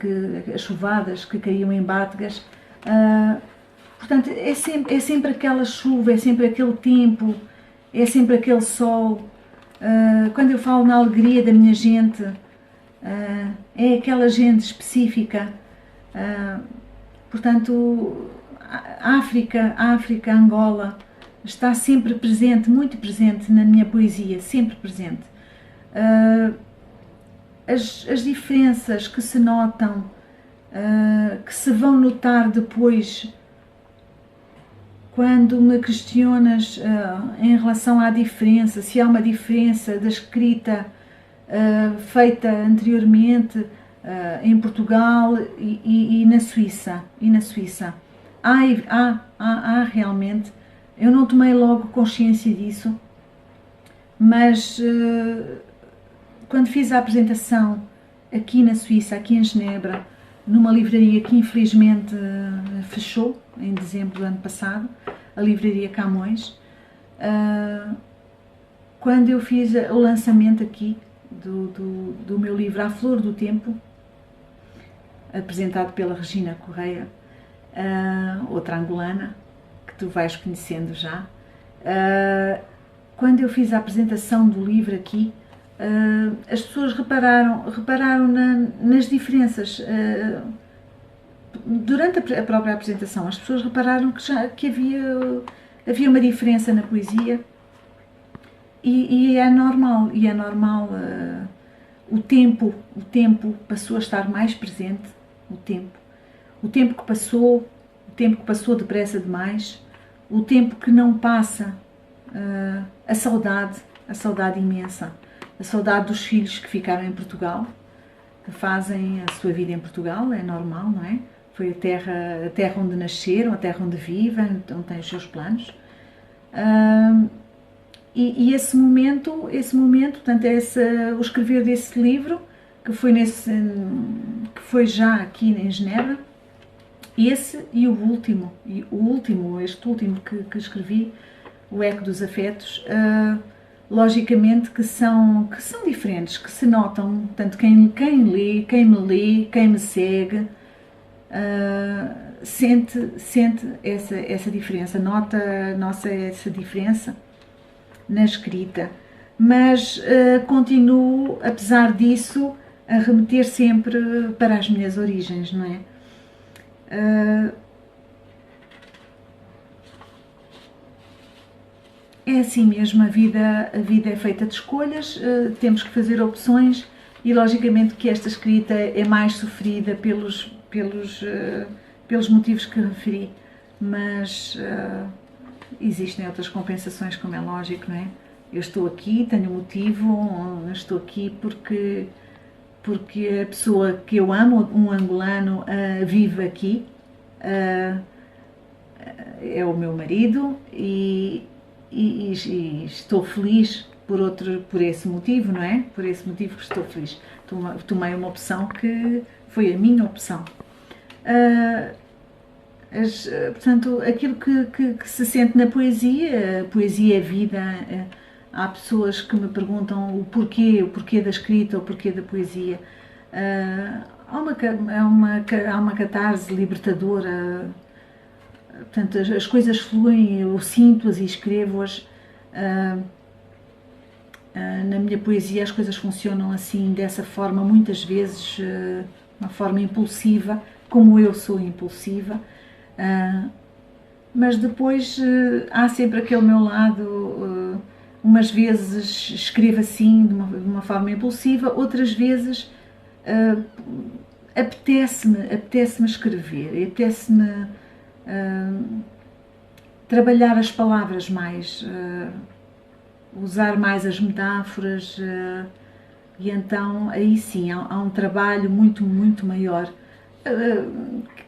as chuvadas que caíam em Bátegas, portanto é sempre aquela chuva, é sempre aquele tempo, é sempre aquele sol. Quando eu falo na alegria da minha gente, é aquela gente específica. Portanto, a África, Angola, está sempre presente, muito presente na minha poesia, sempre presente. As diferenças que se notam, que se vão notar depois, quando me questionas em relação à diferença, se há uma diferença da escrita feita anteriormente em Portugal e na Suíça. Há realmente, eu não tomei logo consciência disso, mas quando fiz a apresentação aqui na Suíça, aqui em Genebra, numa livraria que infelizmente fechou em dezembro do ano passado, a livraria Camões, quando eu fiz o lançamento aqui do meu livro A Flor do Tempo, apresentado pela Regina Correia, outra angolana, que tu vais conhecendo já, quando eu fiz a apresentação do livro aqui, as pessoas repararam nas diferenças. Durante a própria apresentação, as pessoas repararam que havia uma diferença na poesia, e é normal, o tempo passou a estar mais presente, o tempo que passou depressa demais, o tempo que não passa, a saudade imensa, a saudade dos filhos que ficaram em Portugal, que fazem a sua vida em Portugal, é normal, não é? Foi a terra onde nasceram, a terra onde vivem, onde têm os seus planos. E esse momento, portanto, o escrever desse livro, que foi já aqui em Genebra, esse e este último que escrevi, O Eco dos Afetos, logicamente que são diferentes, que se notam, tanto quem me lê, quem me segue, sente essa diferença, nota essa diferença na escrita, mas continuo, apesar disso, a remeter sempre para as minhas origens, não é? É assim mesmo, a vida é feita de escolhas, temos que fazer opções, e logicamente que esta escrita é mais sofrida pelos motivos que referi, mas existem outras compensações, como é lógico, não é? Eu estou aqui, tenho um motivo, estou aqui porque a pessoa que eu amo, um angolano, vive aqui, é o meu marido, e estou feliz por esse motivo, não é? Por esse motivo que estou feliz. Tomei uma opção que foi a minha opção. Portanto, aquilo que se sente na poesia, a poesia é vida. Há pessoas que me perguntam o porquê da escrita, o porquê da poesia. Há uma catarse libertadora. Portanto, as coisas fluem, eu sinto-as e escrevo-as. Na minha poesia as coisas funcionam assim, dessa forma, muitas vezes, uma forma impulsiva, como eu sou impulsiva. Mas depois há sempre aquele meu lado, umas vezes escrevo assim, de uma forma impulsiva, outras vezes apetece-me escrever, apetece-me trabalhar as palavras mais, usar mais as metáforas, e então aí sim há um trabalho muito, muito maior,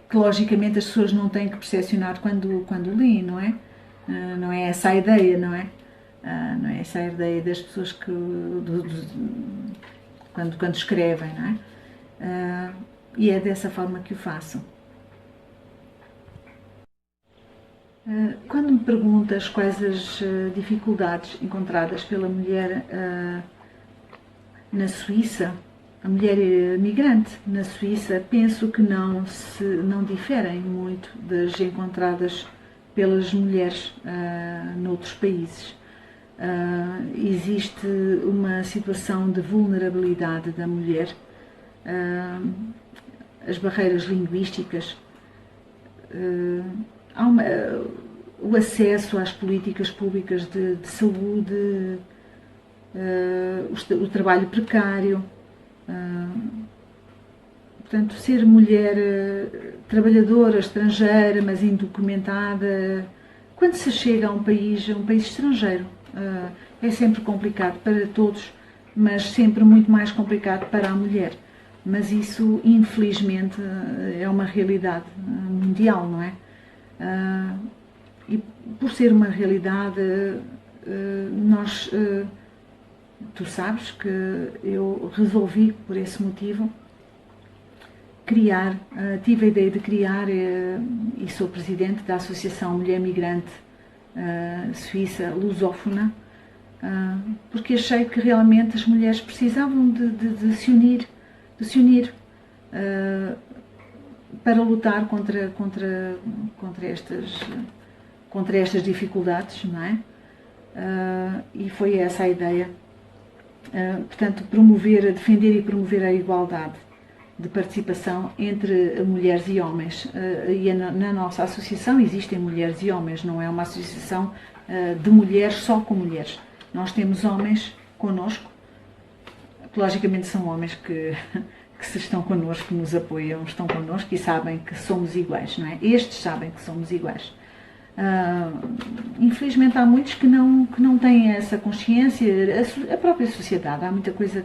que logicamente as pessoas não têm que percepcionar quando leem, não é? Não é essa a ideia, não é? Não é essa a ideia das pessoas quando escrevem, não é? E é dessa forma que o faço. Quando me perguntas quais as dificuldades encontradas pela mulher na Suíça, a mulher migrante na Suíça, penso que não diferem muito das encontradas pelas mulheres noutros países. Existe uma situação de vulnerabilidade da mulher, as barreiras linguísticas, o acesso às políticas públicas de saúde, o trabalho precário. Portanto, ser mulher trabalhadora, estrangeira, mas indocumentada, quando se chega a um país estrangeiro, é sempre complicado para todos, mas sempre muito mais complicado para a mulher, mas isso infelizmente é uma realidade mundial, não é? E por ser uma realidade, tu sabes que eu resolvi, por esse motivo, tive a ideia de criar, e sou presidente da Associação Mulher Migrante Suíça Lusófona, porque achei que realmente as mulheres precisavam de se unir para lutar contra estas dificuldades, não é? E foi essa a ideia. Portanto, defender e promover a igualdade de participação entre mulheres e homens. E na nossa associação existem mulheres e homens, não é uma associação de mulheres só com mulheres. Nós temos homens connosco, que logicamente são homens que se estão connosco, que nos apoiam, estão connosco e sabem que somos iguais, não é? Estes sabem que somos iguais. Infelizmente há muitos que não têm essa consciência, a própria sociedade, há muita coisa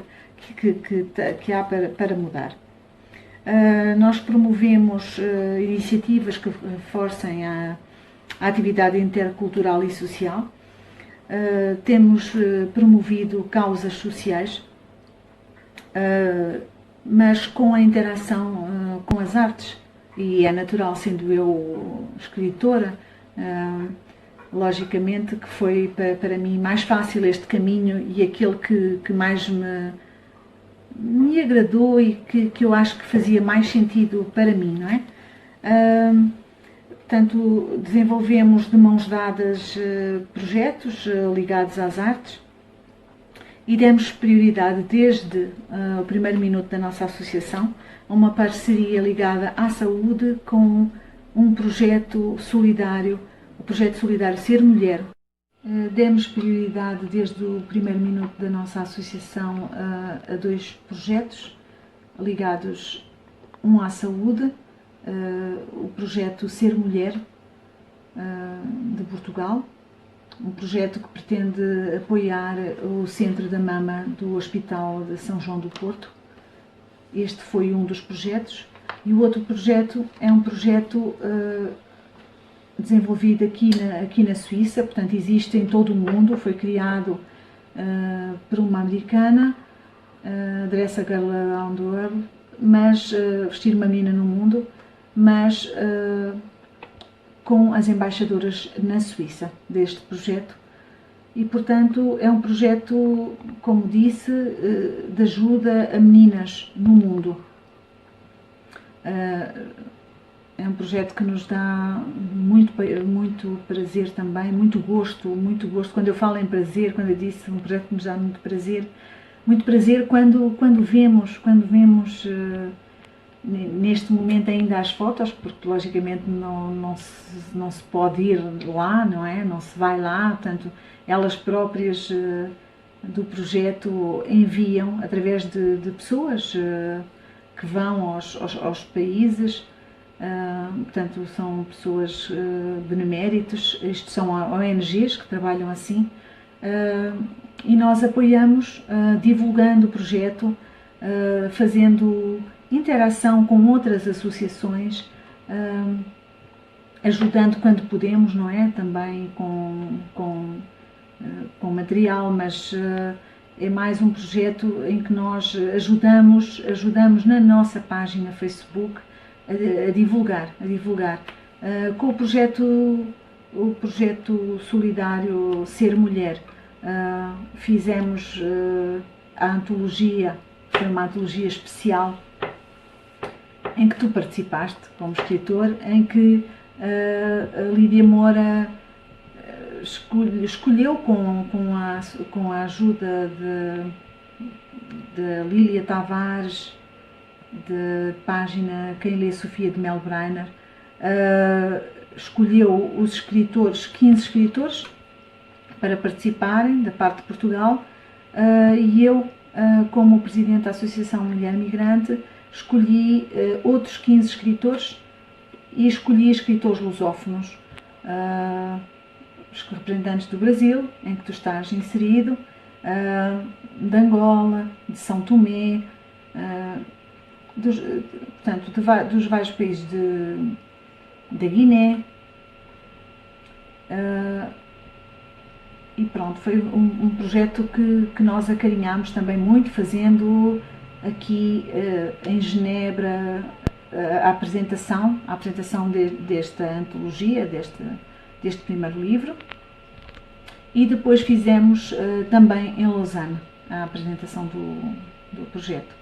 que há para mudar. Nós promovemos iniciativas que reforcem a atividade intercultural e social, temos promovido causas sociais, mas com a interação com as artes, e é natural, sendo eu escritora, logicamente que foi para mim mais fácil este caminho e aquele que mais me agradou e que eu acho que fazia mais sentido para mim, não é? Portanto, desenvolvemos de mãos dadas projetos ligados às artes e demos prioridade desde o primeiro minuto da nossa associação a uma parceria ligada à saúde com um projeto solidário, o projeto solidário Ser Mulher. Demos prioridade desde o primeiro minuto da nossa associação a 2 projetos ligados, um à saúde, o projeto Ser Mulher de Portugal, um projeto que pretende apoiar o Centro da Mama do Hospital de São João do Porto. Este foi um dos projetos. E o outro projeto é um projeto desenvolvido aqui na Suíça, portanto existe em todo o mundo, foi criado por uma americana, Dress a Girl Around the World, mas vestir uma menina no mundo, mas com as embaixadoras na Suíça deste projeto. E portanto é um projeto, como disse, de ajuda a meninas no mundo. É um projeto que nos dá muito prazer também, muito gosto. Quando eu falo em prazer, quando eu disse um projeto que nos dá muito prazer quando vemos neste momento ainda as fotos, porque logicamente não se pode ir lá, não é? Não se vai lá, portanto elas próprias do projeto enviam através de pessoas que vão aos países, portanto são pessoas beneméritos, isto são ONGs que trabalham assim, e nós apoiamos divulgando o projeto, fazendo interação com outras associações, ajudando quando podemos, não é? Também com material, mas é mais um projeto em que nós ajudamos na nossa página Facebook a divulgar. Com o projeto solidário Ser Mulher, fizemos a antologia, foi uma antologia especial em que tu participaste como escritor, em que a Lídia Moura escolheu com a ajuda de Lília Tavares, de página Quem Lê Sofia de Melbrenner, escolheu os escritores, 15 escritores, para participarem da parte de Portugal, e eu, como presidente da Associação Mulher Migrante, escolhi outros 15 escritores e escolhi escritores lusófonos, os representantes do Brasil, em que tu estás inserido, de Angola, de São Tomé, portanto, dos vários países da Guiné. E pronto, foi um projeto que nós acarinhámos também muito, fazendo aqui em Genebra a apresentação desta antologia, deste primeiro livro, e depois fizemos também em Lausanne a apresentação do projeto.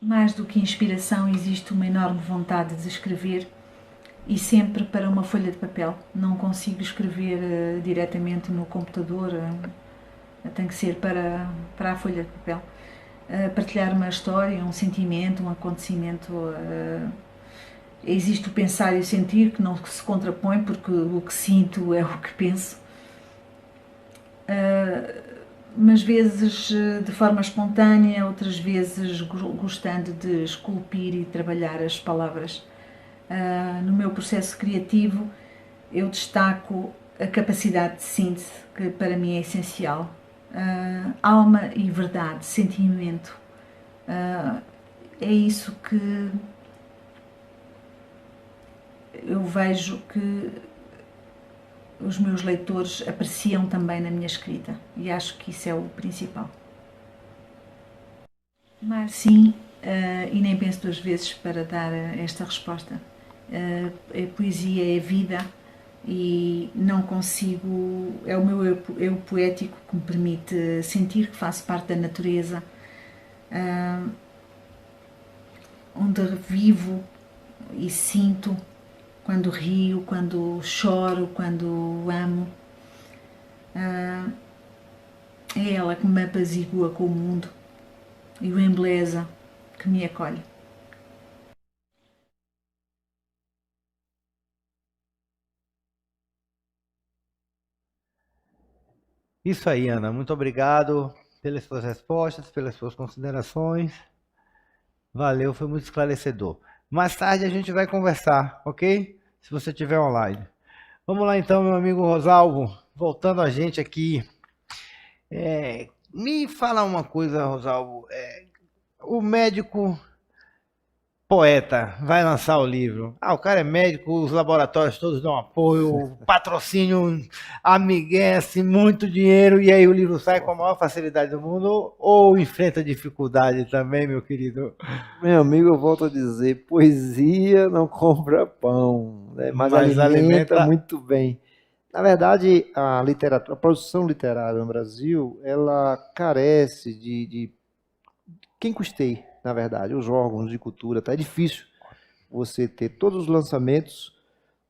Mais do que inspiração, existe uma enorme vontade de escrever, e sempre para uma folha de papel. Não consigo escrever diretamente no computador, tem que ser para a folha de papel. Partilhar uma história, um sentimento, um acontecimento. Existe o pensar e o sentir, que não se contrapõe, porque o que sinto é o que penso. Umas vezes de forma espontânea, outras vezes gostando de esculpir e trabalhar as palavras. No meu processo criativo, eu destaco a capacidade de síntese, que para mim é essencial. Alma e verdade, sentimento. É isso que eu vejo que os meus leitores apreciam também na minha escrita, e acho que isso é o principal. Mas sim, e nem penso duas vezes para dar esta resposta. A poesia é vida e não consigo, é o meu eu poético que me permite sentir que faço parte da natureza, onde vivo e sinto quando rio, quando choro, quando amo. É ela que me apazigua com o mundo e o embeleza, que me acolhe. Isso aí, Ana. Muito obrigado pelas suas respostas, pelas suas considerações. Valeu, foi muito esclarecedor. Mais tarde a gente vai conversar, ok? Se você estiver online. Vamos lá então, meu amigo Rosalvo. Voltando a gente aqui. Me fala uma coisa, Rosalvo. O médico poeta vai lançar o livro. O cara é médico, os laboratórios todos dão apoio, patrocínio, amiguece, muito dinheiro, e aí o livro sai com a maior facilidade do mundo, ou enfrenta dificuldade também, meu querido? Meu amigo, eu volto a dizer, poesia não compra pão, né? Mas alimenta muito bem. Na verdade, a literatura, a produção literária no Brasil, ela carece de quem custeie, na verdade, os órgãos de cultura. Tá? É difícil você ter todos os lançamentos,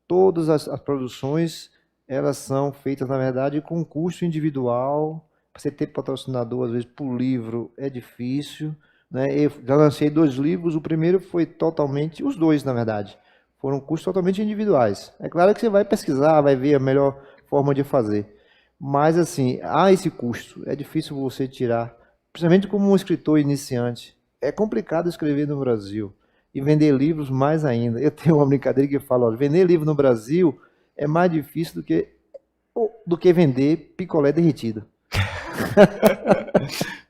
todas as produções, elas são feitas, na verdade, com custo individual. Você ter patrocinador, às vezes, por livro é difícil. Né? Eu já lancei 2 livros, o primeiro foi totalmente, os 2, na verdade, foram custos totalmente individuais. É claro que você vai pesquisar, vai ver a melhor forma de fazer. Mas, assim, há esse custo. É difícil você tirar, principalmente como um escritor iniciante. É complicado escrever no Brasil. E vender livros mais ainda. Eu tenho uma brincadeira que eu falo, ó, vender livro no Brasil é mais difícil do que vender picolé derretido.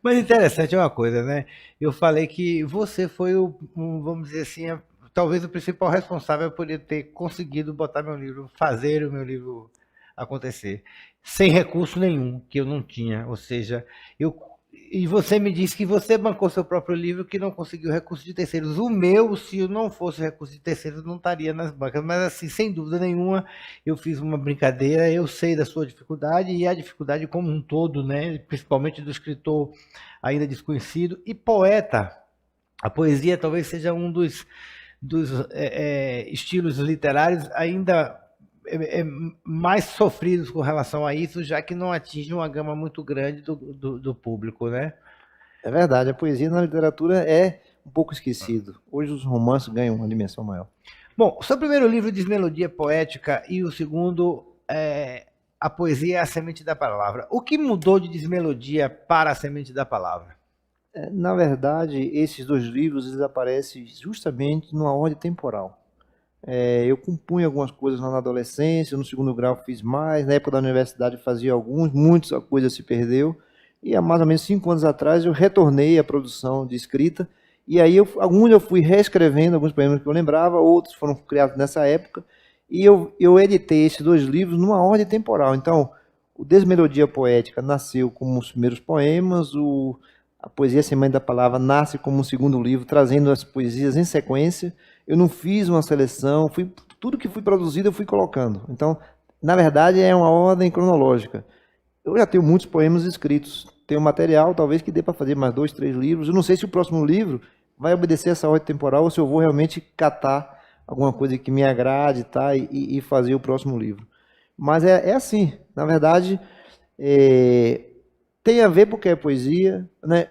Mas interessante é uma coisa, né? Eu falei que você foi vamos dizer assim, talvez o principal responsável por eu ter conseguido botar meu livro, fazer o meu livro acontecer, sem recurso nenhum, que eu não tinha. Ou seja, e você me disse que você bancou seu próprio livro, que não conseguiu recurso de terceiros. O meu, se não fosse recurso de terceiros, não estaria nas bancas. Mas, assim, sem dúvida nenhuma, eu fiz uma brincadeira. Eu sei da sua dificuldade e a dificuldade como um todo, né? Principalmente do escritor ainda desconhecido e poeta. A poesia talvez seja um dos estilos literários ainda mais sofridos com relação a isso, já que não atinge uma gama muito grande do público, né? É verdade, a poesia na literatura é um pouco esquecido. Hoje os romances ganham uma dimensão maior. Bom, o seu primeiro livro, Desmelodia Poética, e o segundo, A Poesia é a Semente da Palavra. O que mudou de Desmelodia para a Semente da Palavra? Na verdade, esses 2 livros eles aparecem justamente numa ordem temporal. Eu compunha algumas coisas lá na adolescência, no segundo grau fiz mais, na época da universidade fazia alguns, muitas coisas se perdeu. E há mais ou menos 5 anos atrás eu retornei à produção de escrita, e aí alguns eu fui reescrevendo, alguns poemas que eu lembrava, outros foram criados nessa época, e eu editei esses 2 livros numa ordem temporal. Então, o Desmelodia Poética nasceu como os primeiros poemas, a Poesia Semana da Palavra nasce como um segundo livro, trazendo as poesias em sequência. Eu não fiz uma seleção, tudo que foi produzido eu fui colocando. Então, na verdade, é uma ordem cronológica. Eu já tenho muitos poemas escritos, tenho material, talvez que dê para fazer mais 2, 3 livros. Eu não sei se o próximo livro vai obedecer essa ordem temporal ou se eu vou realmente catar alguma coisa que me agrade, tá, e fazer o próximo livro. Mas é assim, na verdade, tem a ver porque é poesia, né?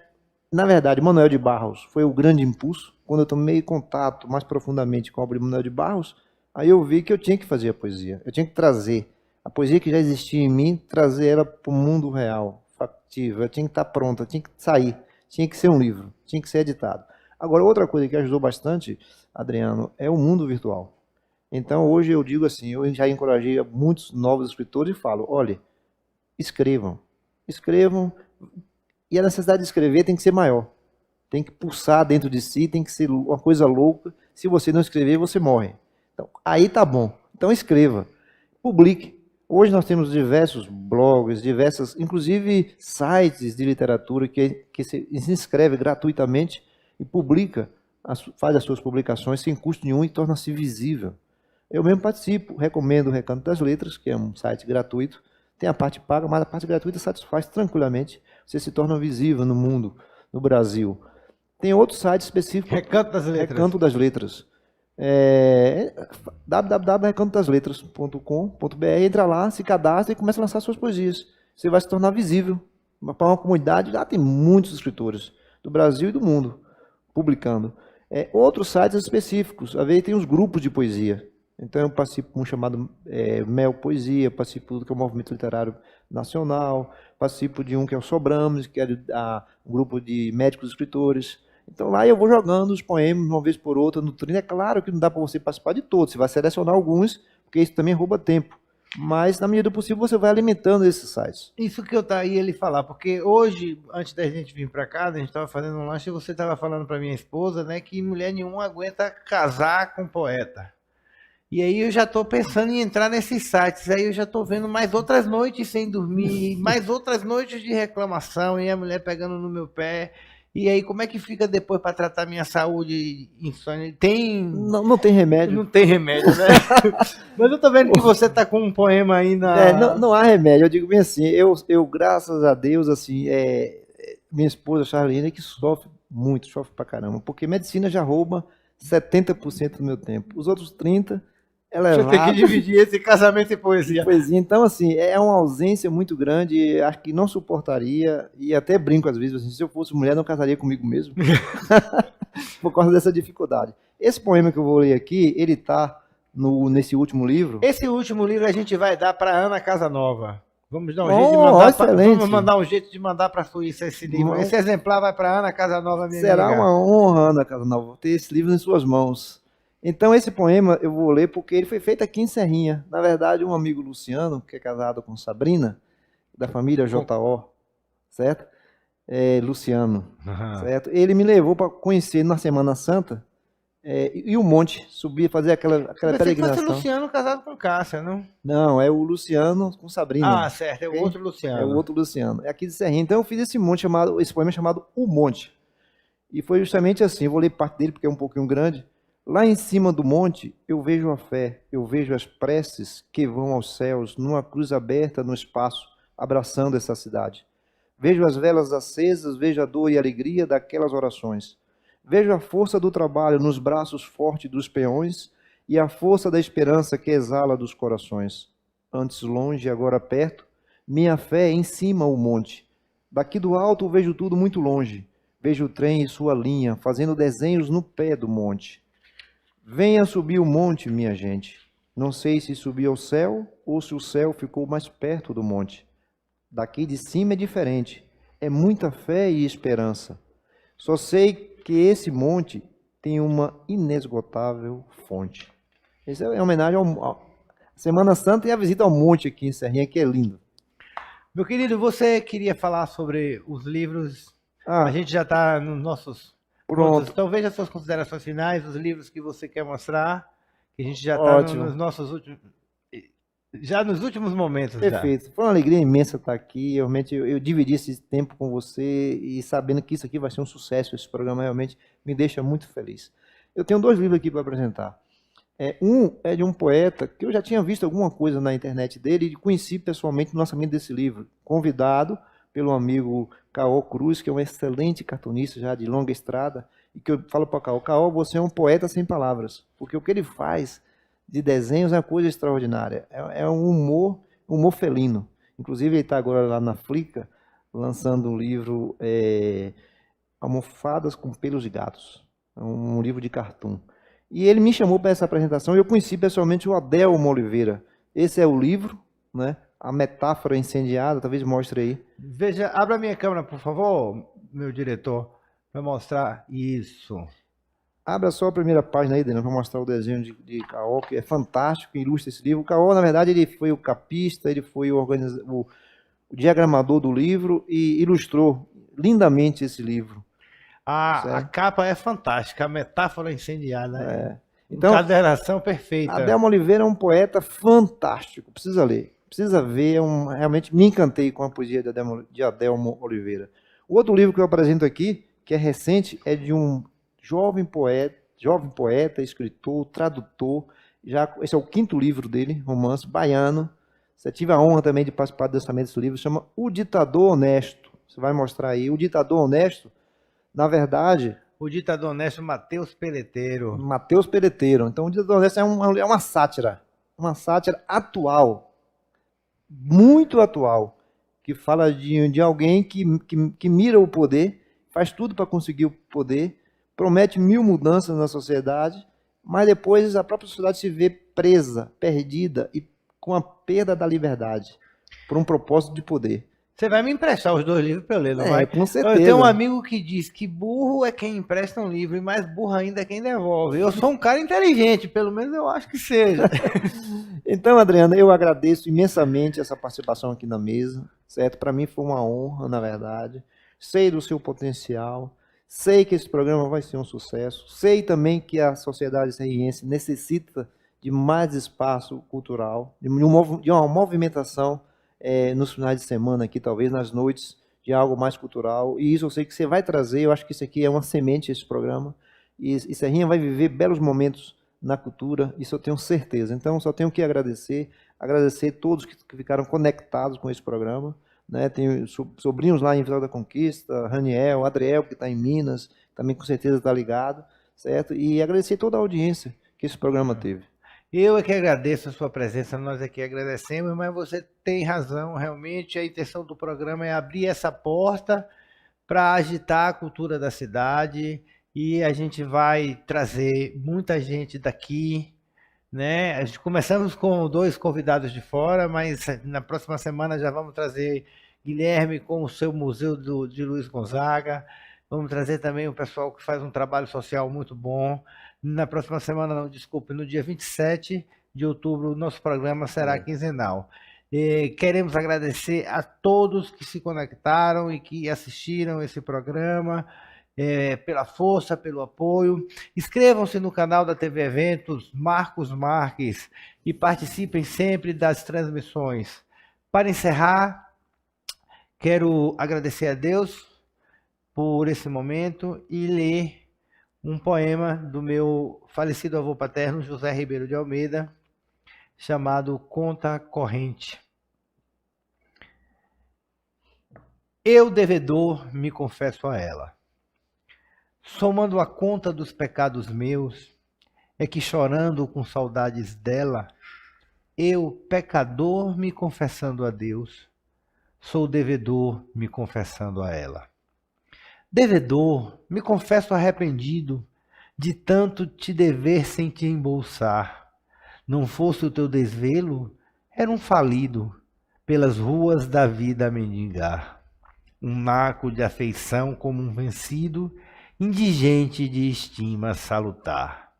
Na verdade, Manuel de Barros foi o grande impulso. Quando eu tomei contato mais profundamente com a obra de Manuel de Barros, aí eu vi que eu tinha que fazer a poesia. Eu tinha que trazer a poesia que já existia em mim, trazer ela para o mundo real, factível. Eu tinha que estar pronta, tinha que sair, tinha que ser um livro, tinha que ser editado. Agora, outra coisa que ajudou bastante, Adriano, é o mundo virtual. Então, hoje eu digo assim, eu já encorajei muitos novos escritores e falo, olha, escrevam, e a necessidade de escrever tem que ser maior. Tem que pulsar dentro de si, tem que ser uma coisa louca. Se você não escrever, você morre. Então, aí tá bom. Então escreva, publique. Hoje nós temos diversos blogs, inclusive sites de literatura que se inscreve gratuitamente e publica, faz as suas publicações sem custo nenhum e torna-se visível. Eu mesmo participo, recomendo o Recanto das Letras, que é um site gratuito. Tem a parte paga, mas a parte gratuita satisfaz tranquilamente. Você se torna visível no mundo, no Brasil. Tem outro site específico. Recanto das Letras. Recanto das Letras. www.recantodasletras.com.br. Entra lá, se cadastra e começa a lançar suas poesias. Você vai se tornar visível. Para uma comunidade, lá tem muitos escritores do Brasil e do mundo publicando. Outros sites específicos. Às vezes tem os grupos de poesia. Então eu participo de um chamado Mel Poesia, participo do que é o Movimento Literário Nacional, participo de um que é o Sobramos, que é um grupo de médicos escritores. Então lá eu vou jogando os poemas uma vez por outra, nutrindo. É claro que não dá para você participar de todos, você vai selecionar alguns, porque isso também rouba tempo. Mas, na medida do possível, você vai alimentando esses sites. Isso que eu ia lhe falar, porque hoje, antes da gente vir para cá, a gente estava fazendo um lanche e você estava falando para minha esposa, né, que mulher nenhuma aguenta casar com poeta. E aí eu já estou pensando em entrar nesses sites, aí eu já estou vendo mais outras noites sem dormir, mais outras noites de reclamação, e a mulher pegando no meu pé. E aí como é que fica depois para tratar minha saúde insônia? Não tem remédio. Não tem remédio, né? Mas eu estou vendo que você está com um poema aí na... Não há remédio, eu digo bem assim, eu graças a Deus, assim, minha esposa Charlene que sofre muito, sofre pra caramba, porque medicina já rouba 70% do meu tempo. Os outros 30%, você tem que dividir esse casamento e poesia. Então, assim, é uma ausência muito grande, acho que não suportaria, e até brinco às vezes, assim, se eu fosse mulher, não casaria comigo mesmo, por causa dessa dificuldade. Esse poema que eu vou ler aqui, ele está nesse último livro. Esse último livro a gente vai dar para Ana Casanova. Vamos dar um jeito de mandar para a Suíça esse livro. Esse exemplar vai para Ana Casanova, minha amiga. Será uma honra, Ana Casanova, ter esse livro em suas mãos. Então, esse poema eu vou ler porque ele foi feito aqui em Serrinha. Na verdade, um amigo Luciano, que é casado com Sabrina, da família J.O., certo? Luciano, certo? Ele me levou para conhecer na Semana Santa e o monte, subir, fazer aquela peregrinação. Mas Luciano casado com Cássia, não? Não, é o Luciano com Sabrina. Ah, certo, é o outro Luciano. É o outro Luciano. É aqui de Serrinha. Então, eu fiz esse poema chamado O Monte. E foi justamente assim, eu vou ler parte dele porque é um pouquinho grande. Lá em cima do monte, eu vejo a fé, eu vejo as preces que vão aos céus, numa cruz aberta no espaço, abraçando essa cidade. Vejo as velas acesas, vejo a dor e a alegria daquelas orações. Vejo a força do trabalho nos braços fortes dos peões e a força da esperança que exala dos corações. Antes longe, agora perto, minha fé em cima o monte. Daqui do alto vejo tudo muito longe. Vejo o trem e sua linha, fazendo desenhos no pé do monte. Venha subir o monte, minha gente. Não sei se subiu ao céu ou se o céu ficou mais perto do monte. Daqui de cima é diferente. É muita fé e esperança. Só sei que esse monte tem uma inesgotável fonte. Essa é uma homenagem à Semana Santa e a visita ao monte aqui em Serrinha, que é lindo. Meu querido, você queria falar sobre os livros? A Ah, gente já está nos nossos pronto, talvez as suas considerações finais, os livros que você quer mostrar, que a gente já está nos ótimo, nossos últimos, já nos últimos momentos já. perfeito. Foi uma alegria imensa estar aqui. Realmente, eu dividi esse tempo com você e sabendo que isso aqui vai ser um sucesso, esse programa realmente me deixa muito feliz. Eu tenho dois livros aqui para apresentar. Um é de um poeta que eu já tinha visto alguma coisa na internet dele e conheci pessoalmente no lançamento desse livro, convidado pelo amigo Caó Cruz, que é um excelente cartunista já de longa estrada, e que eu falo para Caó, Caó, você é um poeta sem palavras, porque o que ele faz de desenhos é uma coisa extraordinária, é um humor felino. Inclusive ele está agora lá na Flickr, lançando um livro Almofadas com Pelos de Gatos, é um livro de cartoon. E ele me chamou para essa apresentação e eu conheci pessoalmente o Adelmo Oliveira. Esse é o livro, né? A Metáfora Incendiada, talvez mostre aí. Veja, abra minha câmera, por favor, meu diretor, para mostrar isso. Abra só a primeira página aí, Daniel, para mostrar o desenho de Caó, que é fantástico, ilustra esse livro. O Caó, na verdade, ele foi o capista, ele foi o diagramador do livro e ilustrou lindamente esse livro. A Certo? capa é fantástica, a metáfora incendiada. Então, Encadernação perfeita. Adelmo Oliveira é um poeta fantástico, precisa ler, precisa ver, realmente me encantei com a poesia de Adelmo Oliveira. O outro livro que eu apresento aqui, que é recente, é de um jovem poeta, escritor, tradutor, esse é o quinto livro dele, romance, baiano. Você tive a honra também de participar do lançamento desse livro, chama O Ditador Honesto. Você vai mostrar aí, O Ditador Honesto, na verdade, O ditador honesto Matheus Peleteiro. Matheus Peleteiro. Então, o Ditador Honesto é uma sátira atual, muito atual, que fala de alguém que mira o poder, faz tudo para conseguir o poder, promete 1000 mudanças na sociedade, mas depois a própria sociedade se vê presa, perdida e com a perda da liberdade por um propósito de poder. Você vai me emprestar os dois livros para eu ler, não vai? Com certeza. Eu tenho um amigo que diz que burro é quem empresta um livro e mais burro ainda é quem devolve. Eu sou um cara inteligente, pelo menos eu acho que seja. Então, Adriana, eu agradeço imensamente essa participação aqui na mesa, certo? Para mim foi uma honra, na verdade. Sei do seu potencial, sei que esse programa vai ser um sucesso, sei também que a sociedade serriense necessita de mais espaço cultural, de uma movimentação nos finais de semana aqui, talvez nas noites, de algo mais cultural, e isso eu sei que você vai trazer, eu acho que isso aqui é uma semente, esse programa, e Serrinha vai viver belos momentos na cultura, isso eu tenho certeza. Então, só tenho que agradecer todos que ficaram conectados com esse programa, né? Tenho sobrinhos lá em Vitória da Conquista, Raniel, Adriel, que está em Minas, também com certeza está ligado, certo? E agradecer toda a audiência que esse programa teve. Eu é que agradeço a sua presença, nós aqui agradecemos, mas você tem razão, realmente a intenção do programa é abrir essa porta para agitar a cultura da cidade e a gente vai trazer muita gente daqui, né? A gente começamos com 2 convidados de fora, mas na próxima semana já vamos trazer Guilherme com o seu museu de Luiz Gonzaga, vamos trazer também o pessoal que faz um trabalho social muito bom. Na próxima semana, não, desculpe, no dia 27 de outubro, o nosso programa será quinzenal. Queremos agradecer a todos que se conectaram e que assistiram esse programa, pela força, pelo apoio. Inscrevam-se no canal da TV Eventos, Marcos Marques, e participem sempre das transmissões. Para encerrar, quero agradecer a Deus por esse momento e ler um poema do meu falecido avô paterno, José Ribeiro de Almeida, chamado Conta Corrente. Eu, devedor, me confesso a ela. Somando a conta dos pecados meus, é que chorando com saudades dela, eu, pecador, me confessando a Deus, sou devedor, me confessando a ela. Devedor, me confesso arrependido de tanto te dever sem te embolsar. Não fosse o teu desvelo, era um falido, pelas ruas da vida a mendigar. Um naco de afeição como um vencido, indigente de estima salutar.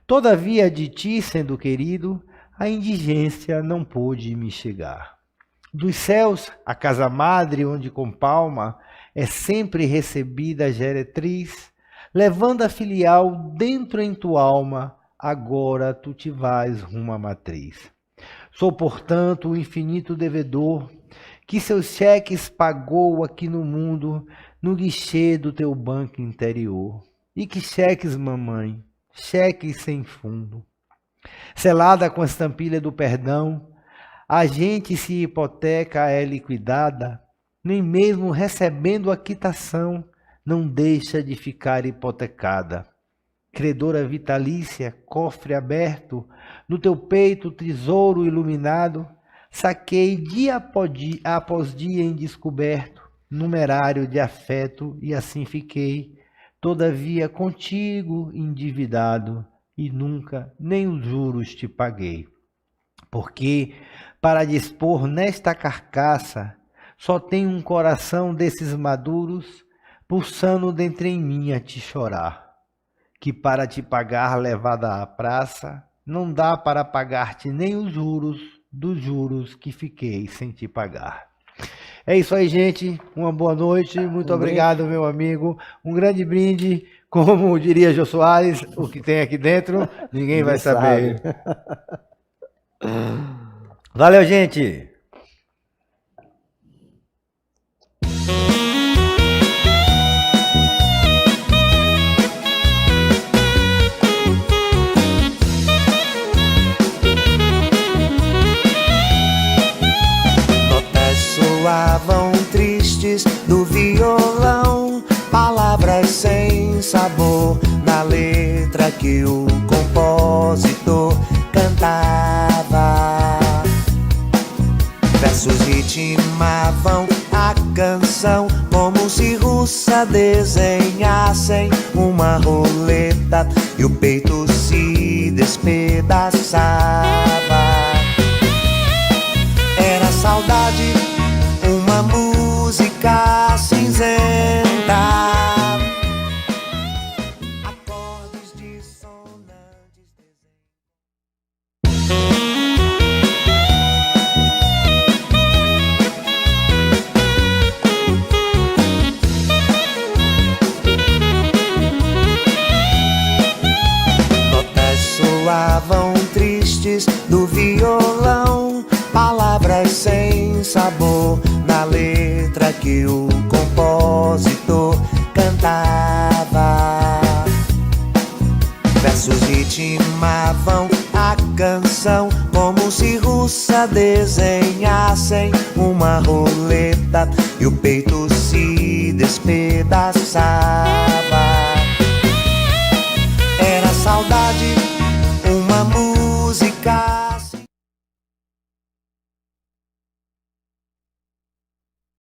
Todavia de ti, sendo querido, a indigência não pôde me chegar. Dos céus, a casa madre, onde com palma é sempre recebida a geretriz, levando a filial dentro em tua alma, agora tu te vais rumo à matriz. Sou, portanto, o infinito devedor, que seus cheques pagou aqui no mundo, no guichê do teu banco interior. E que cheques, mamãe, cheques sem fundo. Selada com a estampilha do perdão, a gente se hipoteca é liquidada, nem mesmo recebendo a quitação, não deixa de ficar hipotecada. Credora vitalícia, cofre aberto, no teu peito tesouro iluminado, saquei dia após dia em descoberto, numerário de afeto, e assim fiquei, todavia contigo endividado, e nunca nem os juros te paguei. Porque, para dispor nesta carcaça, só tenho um coração desses maduros, pulsando dentro em mim a te chorar, que para te pagar levada à praça, não dá para pagar-te nem os juros dos juros que fiquei sem te pagar. É isso aí, gente. Uma boa noite. Muito obrigado, meu amigo. Um grande brinde. Como diria Jô Soares, o que tem aqui dentro, ninguém vai saber. Valeu, gente. Soavam tristes do violão, palavras sem sabor na letra que o compositor cantava. Versos ritmavam a canção como se russa desenhassem uma roleta e o peito se despedaçava. Era saudade, uma música cinzenta, acordes dissonantes. Notas soavam tristes do violão, palavras sem sabor na letra que o compositor cantava. Versos ritmavam a canção como se russa desenhassem uma roleta e o peito se despedaçava.